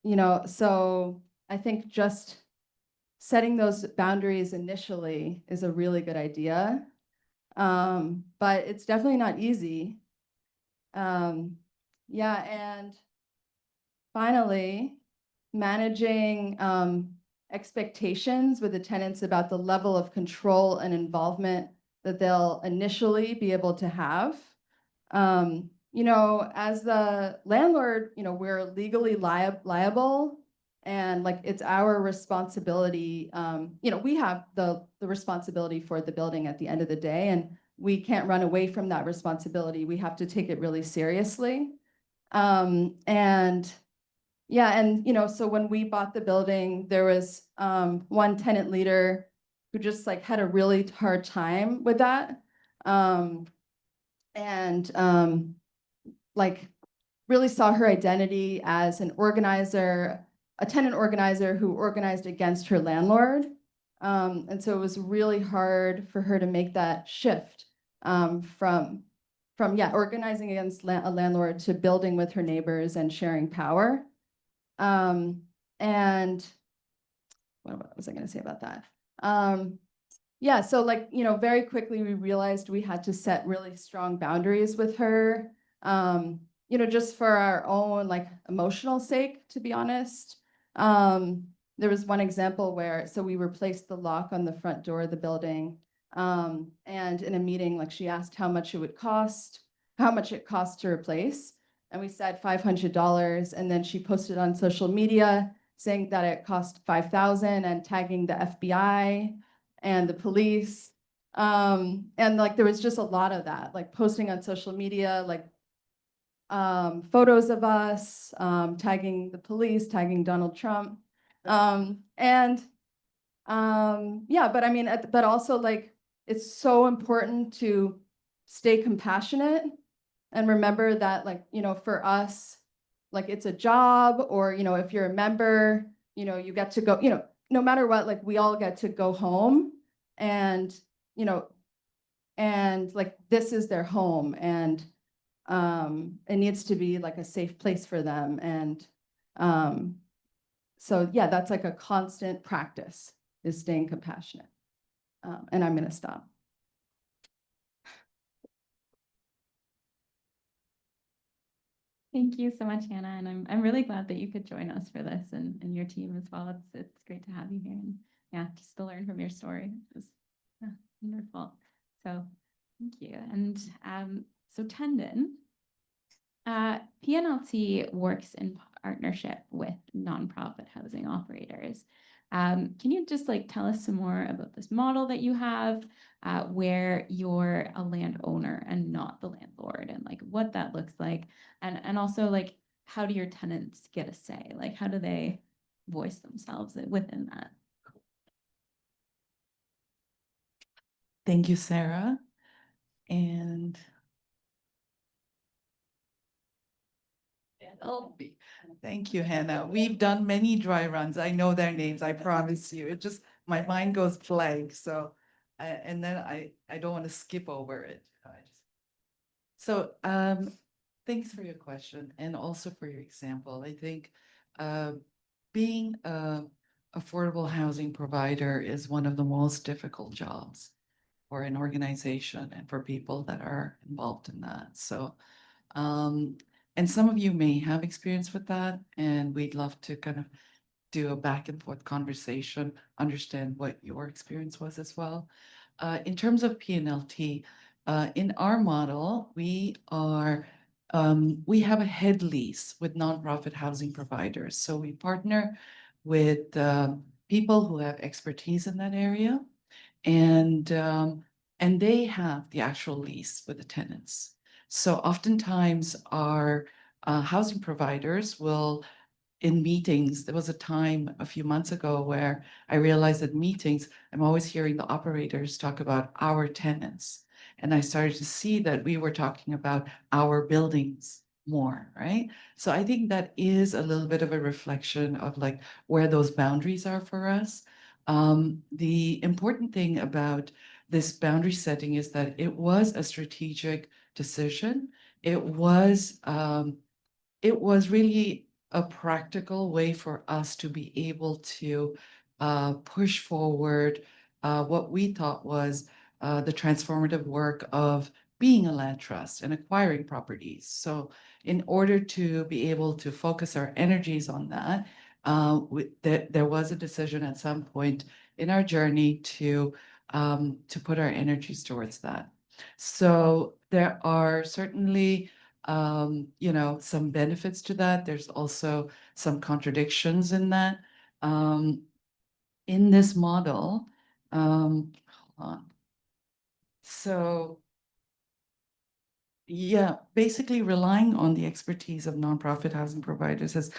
You know, so I think just setting those boundaries initially is a really good idea. But it's definitely not easy. Yeah, and finally, managing expectations with the tenants about the level of control and involvement that they'll initially be able to have. You know, as the landlord, you know, we're legally liable and like it's our responsibility. You know, we have the responsibility for the building at the end of the day, and we can't run away from that responsibility. We have to take it really seriously. And yeah, and you know, so when we bought the building, there was one tenant leader who just like had a really hard time with that. Like really saw her identity as an organizer, a tenant organizer who organized against her landlord. And so it was really hard for her to make that shift from organizing against a landlord to building with her neighbors and sharing power. And what was I going to say about that? Yeah, so like, you know, very quickly we realized we had to set really strong boundaries with her, you know, just for our own like emotional sake, to be honest. There was one example where, so we replaced the lock on the front door of the building. And in a meeting, like she asked how much it cost to replace. And we said $500. And then she posted on social media saying that it cost $5,000 and tagging the FBI and the police. And like there was just a lot of that, like posting on social media, like photos of us, tagging the police, tagging Donald Trump. Yeah, but I mean, but also like it's so important to stay compassionate and remember that like, you know, for us, like it's a job, or, you know, if you're a member, you know, you get to go, you know, no matter what, like we all get to go home and, you know, and like this is their home and it needs to be like a safe place for them. And so yeah, that's like a constant practice is staying compassionate. And I'm going to stop. Thank you so much, Hannah, and I'm really glad that you could join us for this and your team as well. It's great to have you here, and yeah, just to learn from your story. It's wonderful. So thank you. And so Tendon, PNLT works in partnership with nonprofit housing operators Can you just like tell us some more about this model that you have, where you're a landowner and not the landlord, and like what that looks like, and also like how do your tenants get a say? Like how do they voice themselves within that? Thank you, Sarah. And PNLT. Thank you, Hannah. We've done many dry runs. I know their names, I promise you. It just, my mind goes blank. So, and then I don't want to skip over it. So, thanks for your question and also for your example. I think being a affordable housing provider is one of the most difficult jobs for an organization and for people that are involved in that. So, and some of you may have experience with that, and we'd love to kind of do a back and forth conversation, understand what your experience was as well. In terms of PNLT, in our model, we have a head lease with nonprofit housing providers. So we partner with people who have expertise in that area, and they have the actual lease with the tenants. So oftentimes our housing providers will, in meetings, there was a time a few months ago where I realized that meetings, I'm always hearing the operators talk about our tenants. And I started to see that we were talking about our buildings more, right? So I think that is a little bit of a reflection of like where those boundaries are for us. The important thing about this boundary setting is that it was a strategic decision. It was really a practical way for us to be able to push forward what we thought was the transformative work of being a land trust and acquiring properties. So in order to be able to focus our energies on that, there was a decision at some point in our journey to put our energies towards that. So there are certainly some benefits to that. There's also some contradictions in that. In this model, hold on. So yeah, basically relying on the expertise of nonprofit housing providers has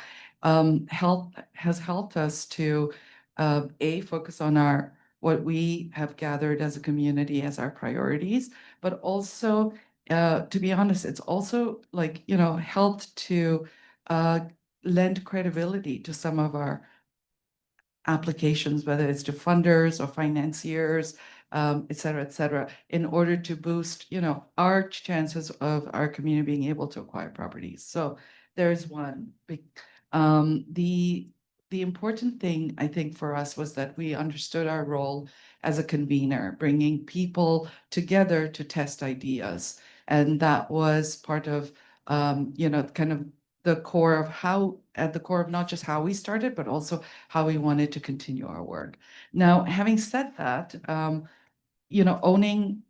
helped us to focus on what we have gathered as a community as our priorities, but also to be honest, it's also like, helped to lend credibility to some of our applications, whether it's to funders or financiers, et cetera, in order to boost, our chances of our community being able to acquire properties. So there's one big, the important thing I think for us was that we understood our role as a convener, bringing people together to test ideas. And that was part of, kind of the core of at the core of not just how we started, but also how we wanted to continue our work. Now, having said that, owning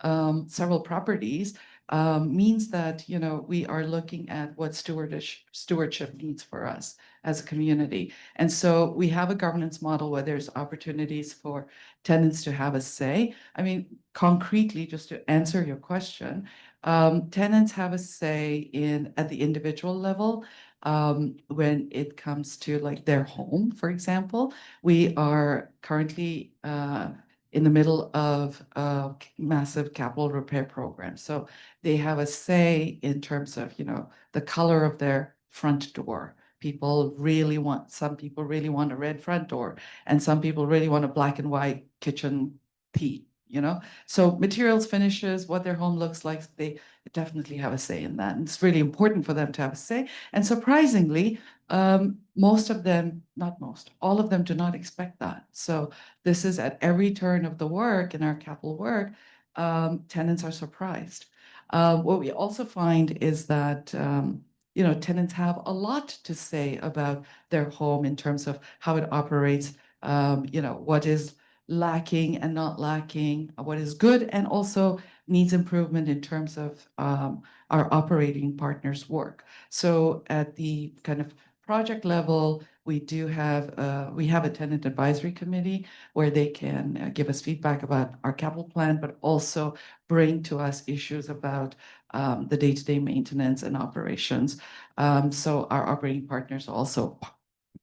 several properties means that, we are looking at what stewardship means for us as a community. And so we have a governance model where there's opportunities for tenants to have a say. I mean, concretely, just to answer your question, tenants have a say at the individual level. When it comes to like their home, for example, we are currently in the middle of a massive capital repair program. So they have a say in terms of, the color of their front door. Some people really want a red front door, and some people really want a black and white kitchen T, So materials, finishes, what their home looks like, they definitely have a say in that. And it's really important for them to have a say. And surprisingly, most of them, not most, all of them do not expect that. So this is at every turn of the work in our capital work, tenants are surprised. What we also find is that, tenants have a lot to say about their home in terms of how it operates, what is lacking and not lacking, what is good and also needs improvement in terms of our operating partners' work. So at the kind of project level, we have a tenant advisory committee where they can give us feedback about our capital plan, but also bring to us issues about the day-to-day maintenance and operations. So our operating partners are also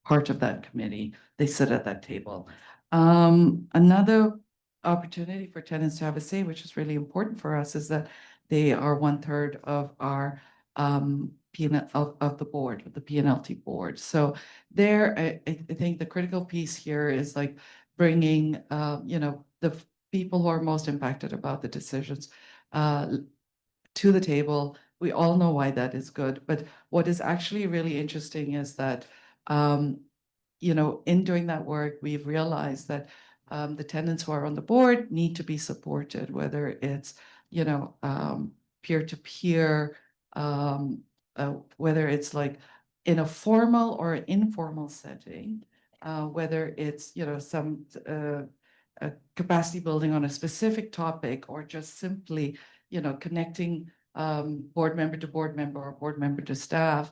part of that committee. They sit at that table. Another opportunity for tenants to have a say, which is really important for us, is that they are 1/3 of our of the board, of the PNLT board. So there, I think the critical piece here is like bringing, the people who are most impacted about the decisions to the table. We all know why that is good, but what is actually really interesting is that, in doing that work, we've realized that the tenants who are on the board need to be supported, whether it's, peer-to-peer, whether it's like in a formal or informal setting, whether it's, some capacity building on a specific topic, or just simply, connecting board member to board member or board member to staff,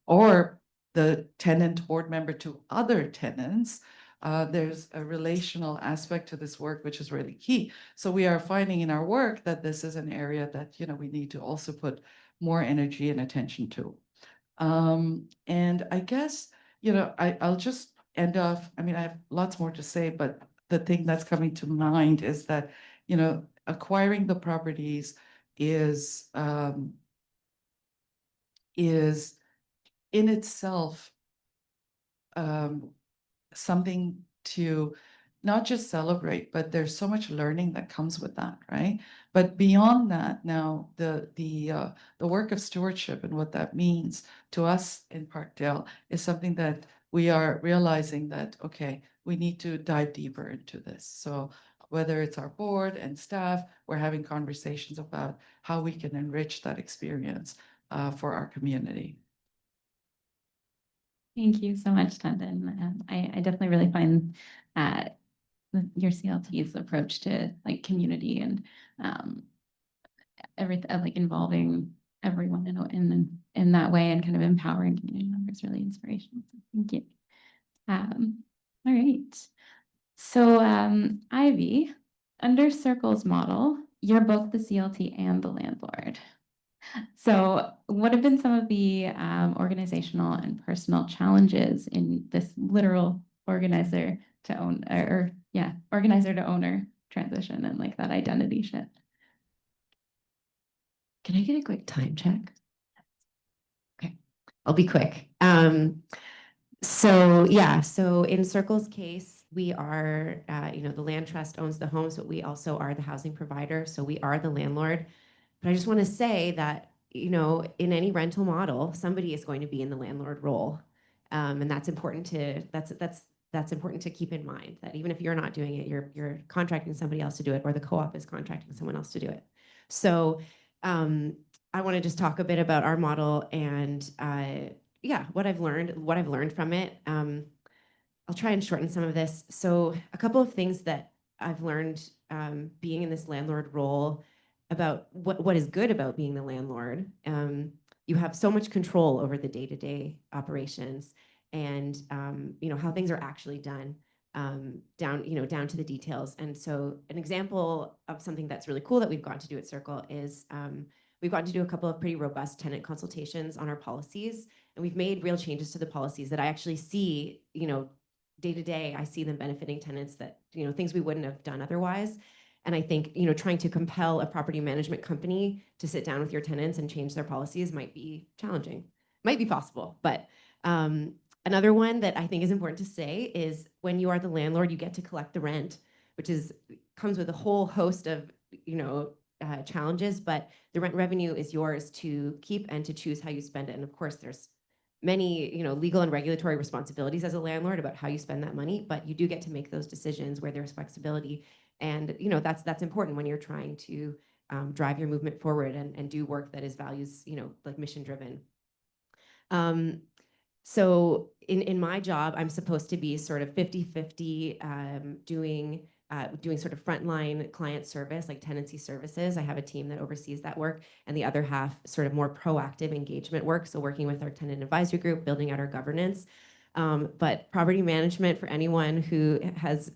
or the tenant board member to other tenants. There's a relational aspect to this work, which is really key. So we are finding in our work that this is an area that, we need to also put more energy and attention to. And I guess, I'll just end off. I mean, I have lots more to say, but the thing that's coming to mind is that, acquiring the properties is in itself something to not just celebrate, but there's so much learning that comes with that, right? But beyond that, now the work of stewardship and what that means to us in Parkdale is something that we are realizing that, okay, we need to dive deeper into this. So whether it's our board and staff, we're having conversations about how we can enrich that experience for our community. Thank you so much, Tandon. I definitely really find your CLT's approach to like community and everything, like involving everyone in that way and kind of empowering community members really inspirational. So thank you. All right. So Ivy, under Circle's model, you're both the CLT and the landlord. So what have been some of the organizational and personal challenges in this literal organizer to owner transition and like that identity shift? Can I get a quick time check? Okay, I'll be quick. So in Circle's case, we are, the land trust owns the homes, but we also are the housing provider. So we are the landlord. But I just want to say that, in any rental model, somebody is going to be in the landlord role. And that's important to keep in mind, that even if you're not doing it, you're contracting somebody else to do it, or the co-op is contracting someone else to do it. So I want to just talk a bit about our model and what I've learned from it. I'll try and shorten some of this. So a couple of things that I've learned being in this landlord role about what is good about being the landlord. You have so much control over the day-to-day operations and how things are actually done down to the details. And so an example of something that's really cool that we've gotten to do at Circle is we've gotten to do a couple of pretty robust tenant consultations on our policies, and we've made real changes to the policies that I actually see, day to day, I see them benefiting tenants, that, things we wouldn't have done otherwise. And I think, trying to compel a property management company to sit down with your tenants and change their policies might be challenging. Might be possible, but another one that I think is important to say is when you are the landlord, you get to collect the rent, which comes with a whole host of, challenges, but the rent revenue is yours to keep and to choose how you spend it. And of course, there's many, legal and regulatory responsibilities as a landlord about how you spend that money, but you do get to make those decisions where there's flexibility. And, that's important when you're trying to drive your movement forward and do work that is values, like mission driven. So in my job, I'm supposed to be sort of 50-50 doing doing sort of frontline client service, like tenancy services. I have a team that oversees that work, and the other half sort of more proactive engagement work. So working with our tenant advisory group, building out our governance. But property management, for anyone who has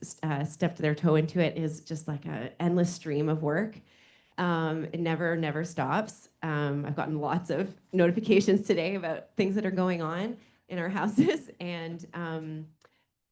stepped their toe into it, is just like an endless stream of work. It never stops. I've gotten lots of notifications today about things that are going on in our houses, and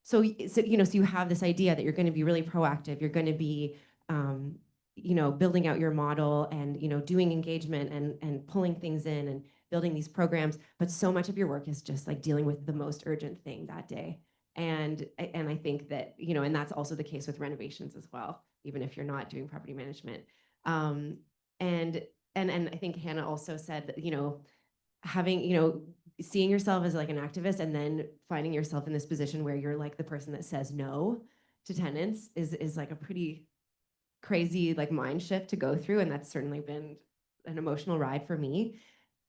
so you have this idea that you're going to be really proactive. You're going to be building out your model and doing engagement and pulling things in and building these programs. But so much of your work is just like dealing with the most urgent thing that day. And I think that and that's also the case with renovations as well, even if you're not doing property management. And I think Hannah also said that having seeing yourself as like an activist and then finding yourself in this position where you're like the person that says no to tenants is like a pretty crazy like mind shift to go through, and that's certainly been an emotional ride for me.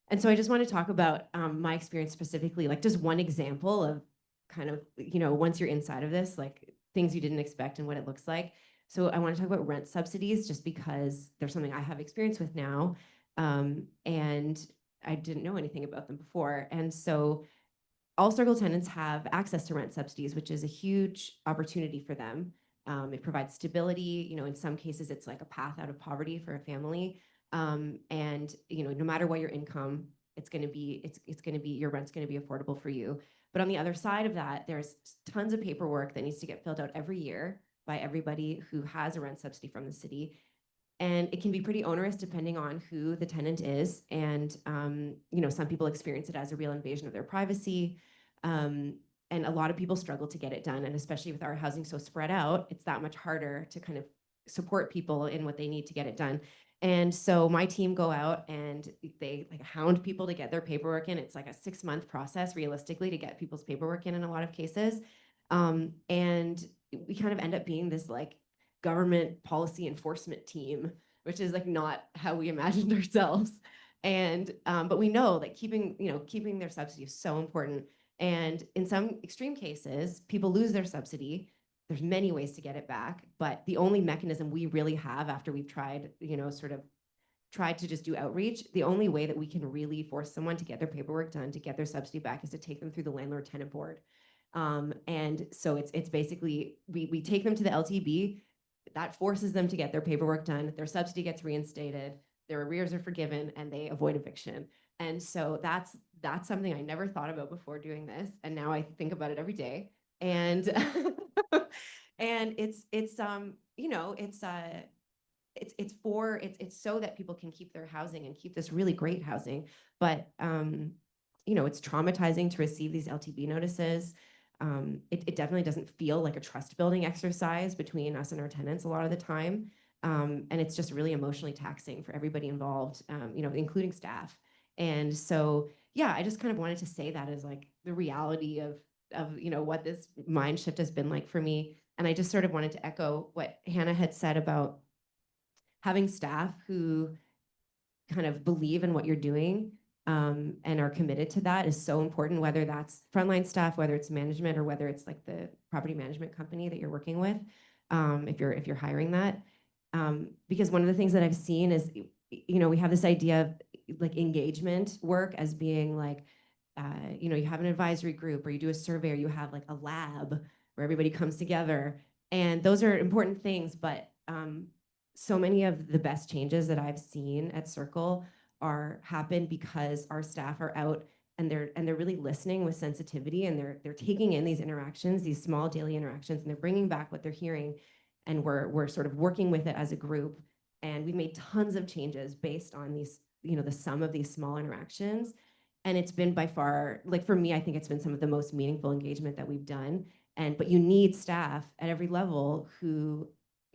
And so I just want to talk about my experience specifically, like just one example of kind of once you're inside of this, like things you didn't expect and what it looks like. So I want to talk about rent subsidies just because they're something I have experience with now, and I didn't know anything about them before. And so all circle tenants have access to rent subsidies, which is a huge opportunity for them. It provides stability. In some cases, it's like a path out of poverty for a family. And no matter what your income, it's going to be your rent's going to be affordable for you. But on the other side of that, there's tons of paperwork that needs to get filled out every year by everybody who has a rent subsidy from the city. And it can be pretty onerous depending on who the tenant is. And, some people experience it as a real invasion of their privacy. And a lot of people struggle to get it done. And especially with our housing so spread out, it's that much harder to kind of support people in what they need to get it done. And so my team go out and they like hound people to get their paperwork in. It's like a 6-month process realistically to get people's paperwork in a lot of cases. And we kind of end up being this like government policy enforcement team, which is like not how we imagined ourselves. And but we know that keeping their subsidy is so important. And in some extreme cases, people lose their subsidy. There's many ways to get it back, but the only mechanism we really have after we've tried, sort of tried to just do outreach, the only way that we can really force someone to get their paperwork done, to get their subsidy back, is to take them through the landlord tenant board. And so it's basically, we take them to the LTB, that forces them to get their paperwork done, their subsidy gets reinstated, their arrears are forgiven, and they avoid eviction. And so that's something I never thought about before doing this, and now I think about it every day. And and it's so that people can keep their housing and keep this really great housing. But it's traumatizing to receive these LTB notices. It definitely doesn't feel like a trust building exercise between us and our tenants a lot of the time. And it's just really emotionally taxing for everybody involved, including staff. And so, yeah, I just kind of wanted to say that as like the reality of what this mind shift has been like for me. And I just sort of wanted to echo what Hannah had said about having staff who kind of believe in what you're doing and are committed to that is so important, whether that's frontline staff, whether it's management, or whether it's like the property management company that you're working with, if you're hiring that. Because one of the things that I've seen is, we have this idea of like engagement work as being like, you have an advisory group or you do a survey or you have like a lab where everybody comes together. And those are important things, but so many of the best changes that I've seen at Circle happen because our staff are out and they're really listening with sensitivity, and they're taking in these interactions, these small daily interactions, and they're bringing back what they're hearing, and we're sort of working with it as a group. And we made tons of changes based on these, the sum of these small interactions. And it's been by far, like for me, I think it's been some of the most meaningful engagement that we've done. But you need staff at every level who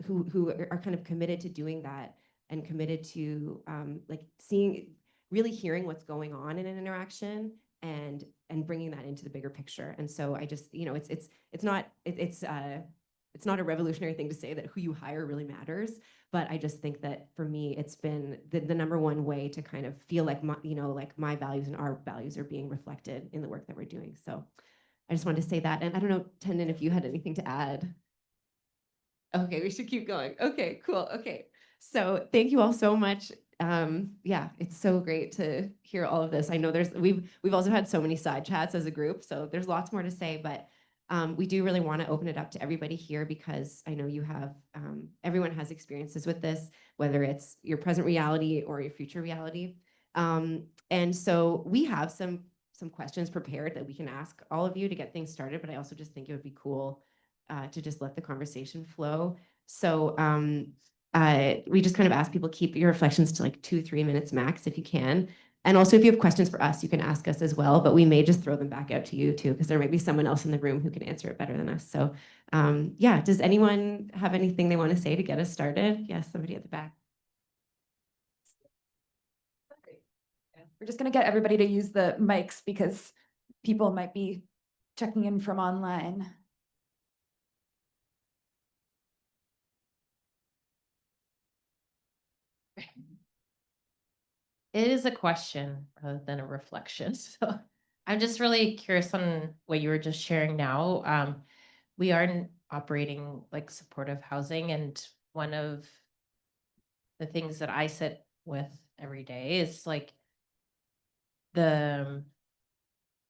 are kind of committed to doing that and committed to like really hearing what's going on in an interaction and bringing that into the bigger picture. And so I just, it's not a revolutionary thing to say that who you hire really matters, but I just think that for me, it's been the number one way to kind of feel like my values and our values are being reflected in the work that we're doing. So I just wanted to say that. And I don't know, Tendon, if you had anything to add. Okay, we should keep going. Okay, cool. Okay. So thank you all so much. Yeah, it's so great to hear all of this. I know we've also had so many side chats as a group, so there's lots more to say, but we do really want to open it up to everybody here because I know you have everyone has experiences with this, whether it's your present reality or your future reality. And so we have some questions prepared that we can ask all of you to get things started, but I also just think it would be cool to just let the conversation flow. So we just kind of ask people keep your reflections to like 2-3 minutes max if you can. And also if you have questions for us, you can ask us as well, but we may just throw them back out to you too, because there might be someone else in the room who can answer it better than us. So yeah, does anyone have anything they want to say to get us started? Yes, somebody at the back. We're just going to get everybody to use the mics because people might be checking in from online. It is a question rather than a reflection. So I'm just really curious on what you were just sharing now. We are operating like supportive housing, and one of the things that I sit with every day is like the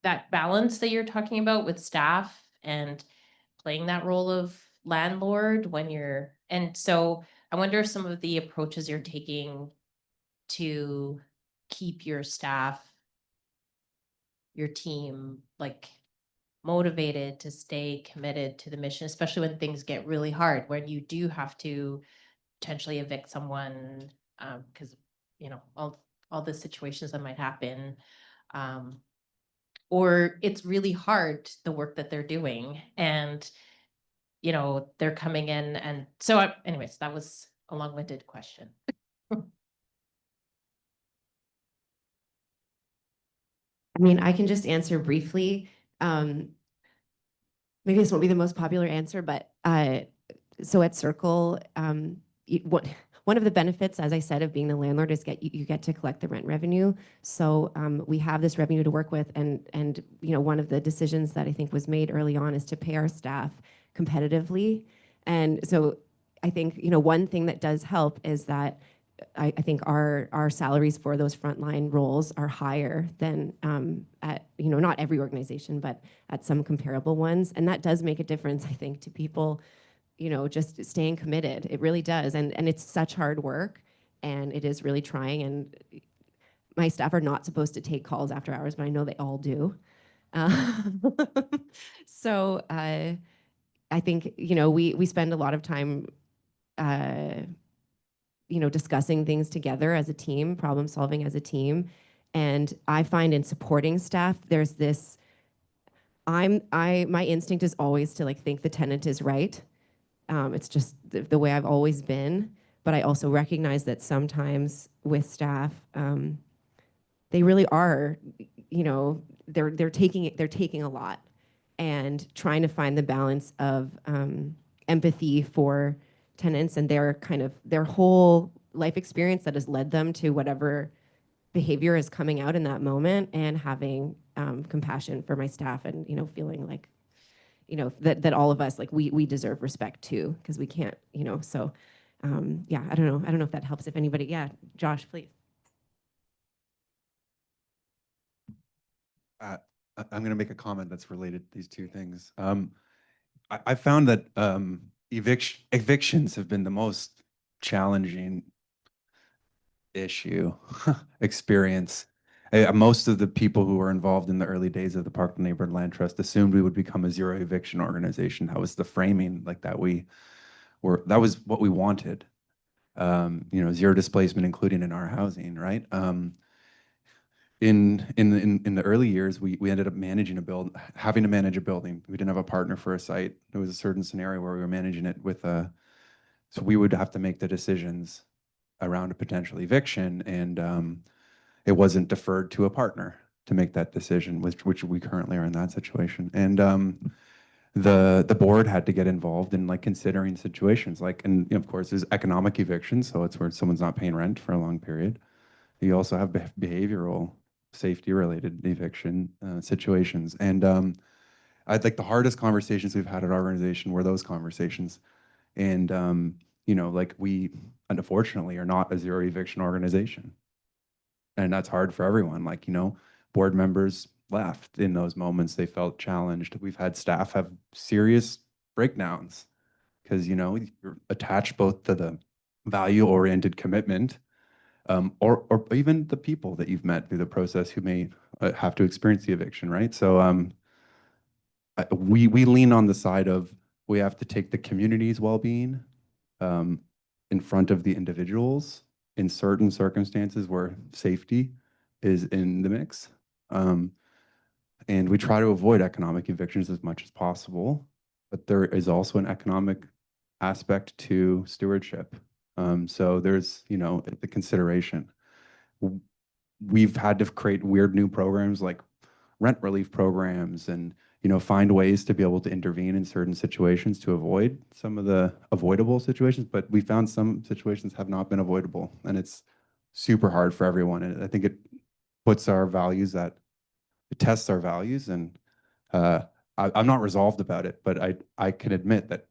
that balance that you're talking about with staff and playing that role of landlord when you're, and so I wonder if some of the approaches you're taking to keep your staff, your team, like motivated to stay committed to the mission, especially when things get really hard, when you do have to potentially evict someone, because you know all the situations that might happen, or it's really hard the work that they're doing, and you know they're coming in, and so anyways, that was a long-winded question. I mean, I can just answer briefly. Maybe this won't be the most popular answer, but so at Circle, one of the benefits, as I said, of being the landlord is you get to collect the rent revenue. So we have this revenue to work with, and you know, one of the decisions that I think was made early on is to pay our staff competitively. And so I think, you know, one thing that does help is that I think our salaries for those frontline roles are higher than at, you know, not every organization, but at some comparable ones. And that does make a difference, I think, to people, you know, just staying committed. It really does. And it's such hard work, and it is really trying. And my staff are not supposed to take calls after hours, but I know they all do. So I think, you know, we spend a lot of time you know, discussing things together as a team, problem solving as a team. And I find in supporting staff, there's this, my instinct is always to like think the tenant is right. It's just the way I've always been. But I also recognize that sometimes with staff, they really are, you know, they're taking a lot, and trying to find the balance of empathy for tenants and their whole life experience that has led them to whatever behavior is coming out in that moment, and having compassion for my staff, and you know, feeling like, you know, that all of us, like, we deserve respect too, because we can't, you know. So yeah, I don't know if that helps. If anybody, yeah, Josh, please. I'm going to make a comment that's related to these two things. I found that evictions have been the most challenging issue experience. Most of the people who were involved in the early days of the Parkland Neighborhood Land Trust assumed we would become a zero eviction organization. That was the framing, like that that was what we wanted. You know, zero displacement, including in our housing, right? In the early years, we ended up having to manage a building. We didn't have a partner for a site. There was a certain scenario where we were managing it with so we would have to make the decisions around a potential eviction, and it wasn't deferred to a partner to make that decision, which we currently are in that situation. And the board had to get involved in like considering situations like, and you know, of course, there's economic eviction, so it's where someone's not paying rent for a long period. You also have behavioral safety-related eviction situations, and I'd like the hardest conversations we've had at our organization were those conversations. And, you know, like we unfortunately are not a zero eviction organization. And that's hard for everyone. Like, you know, board members left in those moments. They felt challenged. We've had staff have serious breakdowns because, you know, you're attached both to the value-oriented commitment or even the people that you've met through the process who may have to experience the eviction, right? So we lean on the side of we have to take the community's well-being um, in front of the individuals in certain circumstances where safety is in the mix. And we try to avoid economic evictions as much as possible, but there is also an economic aspect to stewardship. So there's, you know, the consideration. We've had to create weird new programs like rent relief programs and, you know, find ways to be able to intervene in certain situations to avoid some of the avoidable situations. But we found some situations have not been avoidable, and it's super hard for everyone. And I think it puts our values at, it tests our values. And I'm not resolved about it, but I can admit that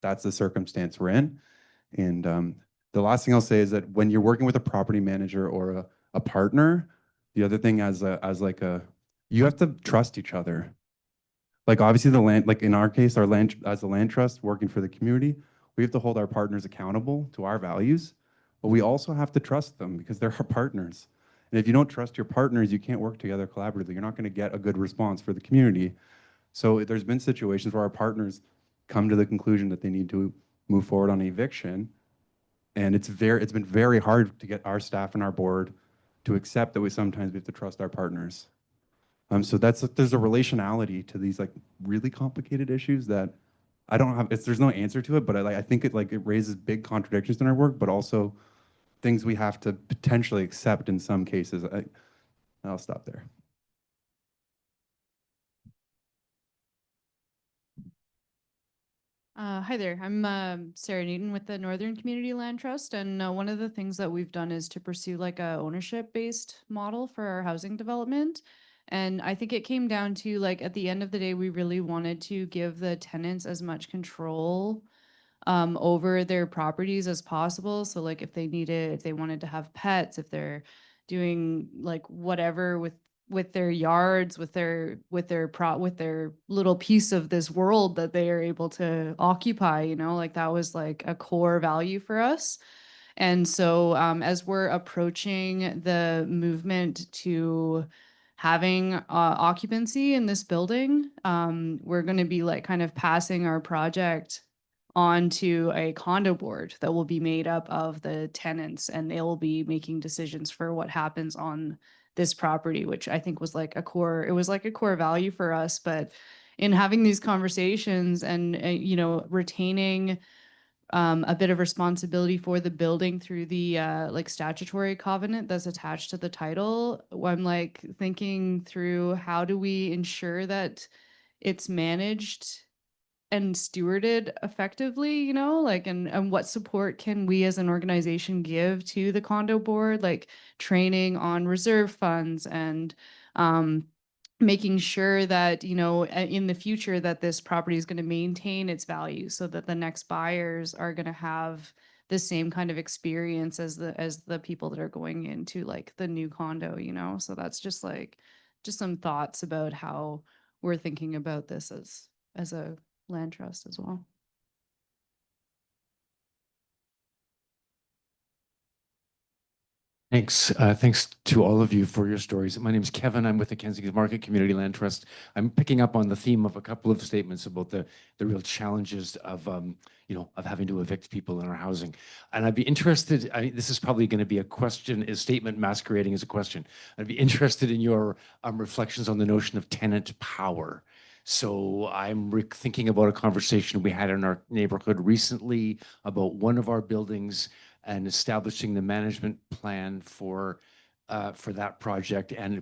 that's the circumstance we're in. And the last thing I'll say is that when you're working with a property manager or a partner, the other thing you have to trust each other. Like obviously the land, like in our case, our land as a land trust working for the community, we have to hold our partners accountable to our values, but we also have to trust them because they're our partners. And if you don't trust your partners, you can't work together collaboratively. You're not going to get a good response for the community. So there's been situations where our partners come to the conclusion that they need to move forward on eviction. And it's been very hard to get our staff and our board to accept that sometimes we have to trust our partners. So there's a relationality to these like really complicated issues that I don't have. There's no answer to it, but I think it raises big contradictions in our work, but also things we have to potentially accept in some cases. I'll stop there. Hi there, I'm Sarah Neaton with the Northern Community Land Trust, and one of the things that we've done is to pursue like a ownership-based model for our housing development. And I think it came down to like at the end of the day, we really wanted to give the tenants as much control over their properties as possible. So like if they wanted to have pets, if they're doing like whatever with their yards, with their little piece of this world that they are able to occupy, you know, like that was like a core value for us. And so as we're approaching the movement to having occupancy in this building, we're going to be like kind of passing our project onto a condo board that will be made up of the tenants, and they will be making decisions for what happens on this property, which I think was like a core value for us. But in having these conversations and you know, retaining a bit of responsibility for the building through the like statutory covenant that's attached to the title, I'm like thinking through how do we ensure that it's managed and stewarded effectively, you know, like, and what support can we as an organization give to the condo board, like training on reserve funds and making sure that, you know, in the future that this property is going to maintain its value so that the next buyers are going to have the same kind of experience as the people that are going into like the new condo, you know. So that's just some thoughts about how we're thinking about this as a land trust as well. Thanks. Thanks to all of you for your stories. My name is Kevin. I'm with the Kensington Market Community Land Trust. I'm picking up on the theme of a couple of statements about the real challenges of of having to evict people in our housing. And I'd be interested. This is probably going to be a statement masquerading as a question. I'd be interested in your reflections on the notion of tenant power. So I'm thinking about a conversation we had in our neighborhood recently about one of our buildings and establishing the management plan for that project, and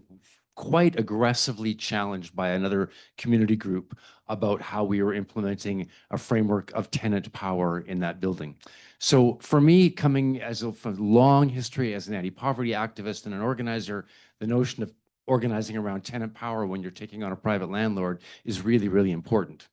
quite aggressively challenged by another community group about how we were implementing a framework of tenant power in that building. So for me, coming as a long history as an anti-poverty activist and an organizer, the notion of organizing around tenant power when you're taking on a private landlord is really, really important.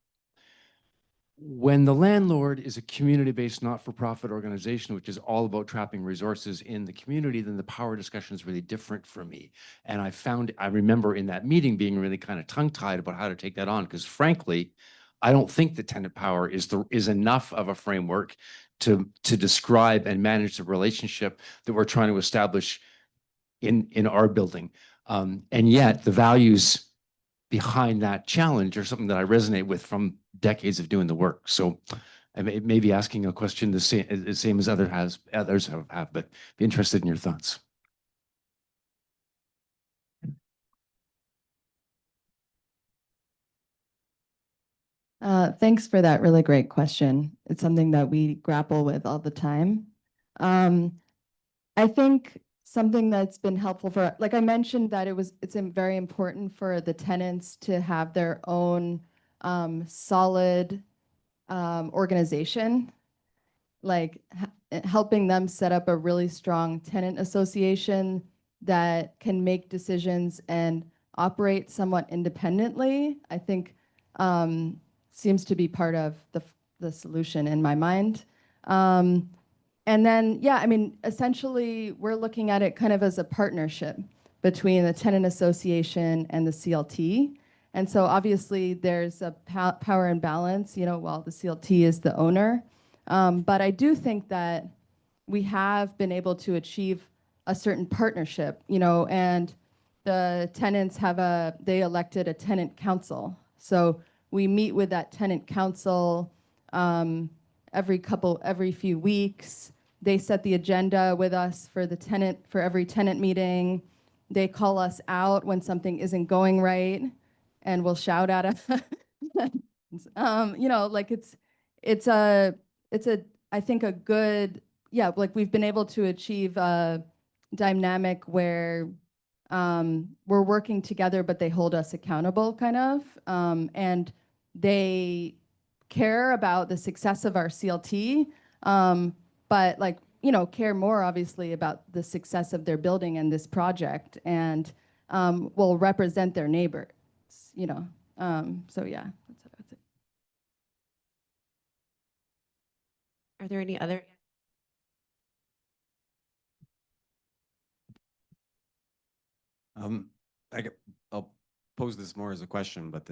when the landlord is a community-based not-for-profit organization, which is all about trapping resources in the community, then the power discussion is really different for me. And I remember in that meeting being really kind of tongue-tied about how to take that on, because frankly, I don't think the tenant power is enough of a framework to describe and manage the relationship that we're trying to establish in our building. And yet the values behind that challenge are something that I resonate with from decades of doing the work. So I may be asking a question the same as others have, but be interested in your thoughts. Thanks for that really great question. It's something that we grapple with all the time. I think something that's been helpful for, like I mentioned, that it's very important for the tenants to have their own solid organization, like helping them set up a really strong tenant association that can make decisions and operate somewhat independently, I think seems to be part of the solution in my mind. And then, yeah, I mean, essentially, we're looking at it kind of as a partnership between the tenant association and the CLT. And so obviously there's a power imbalance, you know, while the CLT is the owner. But I do think that we have been able to achieve a certain partnership, you know, and the tenants they elected a tenant council. So we meet with that tenant council every few weeks. They set the agenda with us for every tenant meeting. They call us out when something isn't going right, and will shout at us. You know, like it's I think a good, yeah, like we've been able to achieve a dynamic where we're working together, but they hold us accountable, kind of, and they care about the success of our CLT, but like, you know, care more obviously about the success of their building and this project, and will represent their neighbors, you know. So yeah, that's it. Are there any other? I'll pose this more as a question, but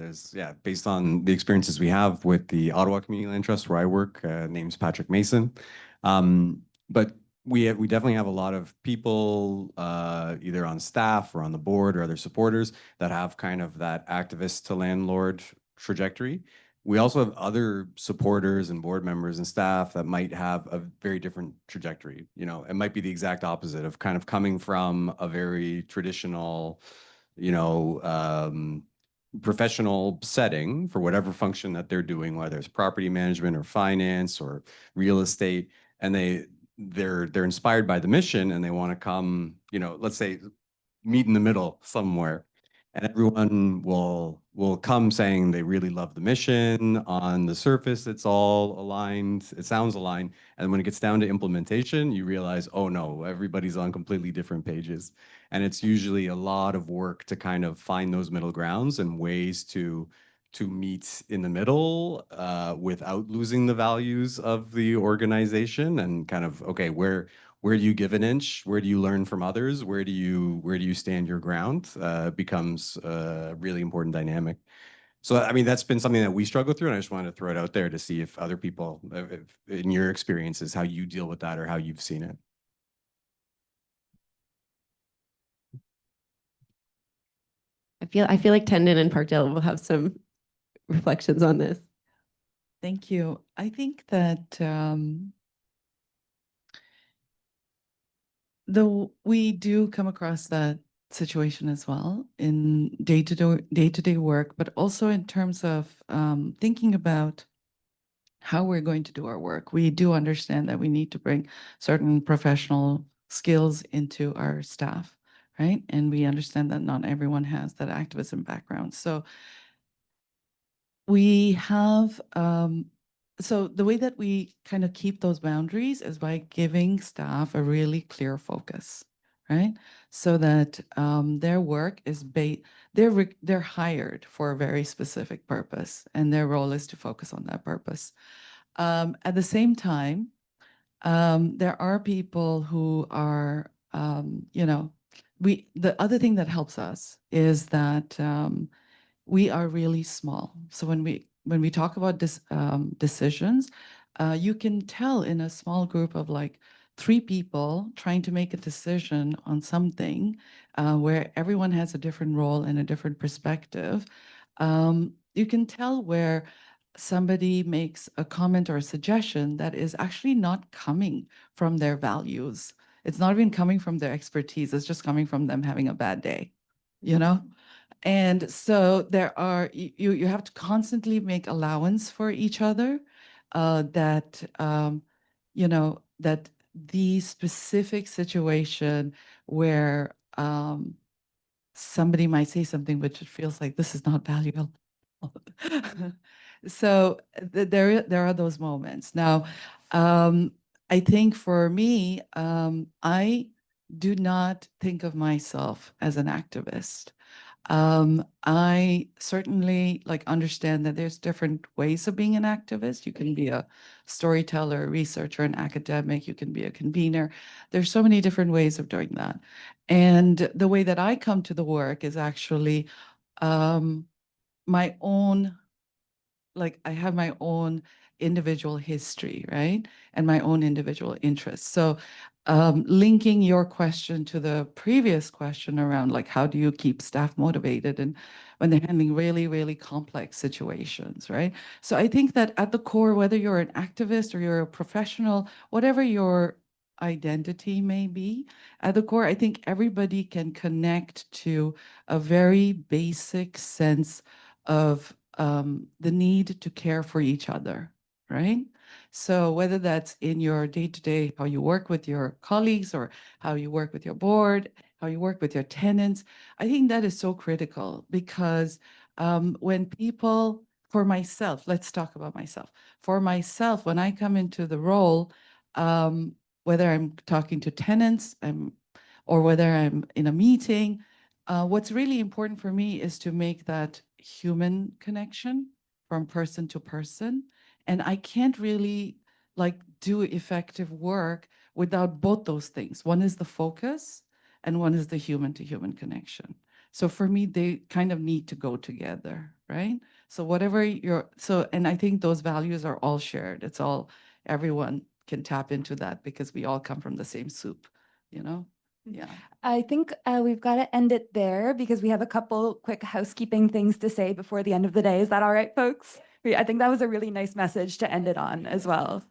based on the experiences we have with the Ottawa Community Land Trust, where I work, name's Patrick Mason. But we definitely have a lot of people, either on staff or on the board or other supporters, that have kind of that activist to landlord trajectory. We also have other supporters and board members and staff that might have a very different trajectory. You know, it might be the exact opposite of kind of coming from a very traditional, you know, professional setting for whatever function that they're doing, whether it's property management or finance or real estate, and they're inspired by the mission and they want to come, you know, let's say meet in the middle somewhere. And everyone will come saying they really love the mission. On the surface, it's all aligned. It sounds aligned. And when it gets down to implementation, you realize, oh no, everybody's on completely different pages. And it's usually a lot of work to kind of find those middle grounds and ways to meet in the middle without losing the values of the organization, and kind of, okay, where do you give an inch? Where do you learn from others? Where do you stand your ground? Becomes a really important dynamic. So, I mean, that's been something that we struggle through, and I just wanted to throw it out there to see if other people, if in your experiences, how you deal with that or how you've seen it. I feel like Tendon and Parkdale will have some reflections on this. Thank you. I think that we do come across that situation as well in day-to-day work, but also in terms of thinking about how we're going to do our work. We do understand that we need to bring certain professional skills into our staff, right? And we understand that not everyone has that activism background. So we have, so the way that we kind of keep those boundaries is by giving staff a really clear focus, right? So that their work is they're hired for a very specific purpose, and their role is to focus on that purpose. At the same time, there are people who are, the other thing that helps us is that we are really small. So when we talk about decisions, you can tell in a small group of like 3 people trying to make a decision on something where everyone has a different role and a different perspective. You can tell where somebody makes a comment or a suggestion that is actually not coming from their values. It's not even coming from their expertise. It's just coming from them having a bad day, you know? And so there are, you have to constantly make allowance for each other, that, that the specific situation where somebody might say something which it feels like this is not valuable. So there are those moments. Now, I think for me, I do not think of myself as an activist. I certainly like understand that there's different ways of being an activist. You can be a storyteller, a researcher, an academic, you can be a convener. There's so many different ways of doing that. And the way that I come to the work is actually my own, like I have my own individual history, right? And my own individual interests. So linking your question to the previous question around like, how do you keep staff motivated and when they're handling really, really complex situations, right? So I think that at the core, whether you're an activist or you're a professional, whatever your identity may be, at the core, I think everybody can connect to a very basic sense of the need to care for each other, right? So whether that's in your day-to-day, how you work with your colleagues or how you work with your board, how you work with your tenants, I think that is so critical because when people, for myself, let's talk about myself. For myself, when I come into the role, whether I'm talking to tenants or whether I'm in a meeting, what's really important for me is to make that human connection from person to person. And I can't really like do effective work without both those things. One is the focus and one is the human to human connection. So for me, they kind of need to go together, right? So whatever and I think those values are all shared. It's all, everyone can tap into that because we all come from the same soup, you know? Yeah. I think we've got to end it there because we have a couple quick housekeeping things to say before the end of the day. Is that all right, folks? I think that was a really nice message to end it on as well.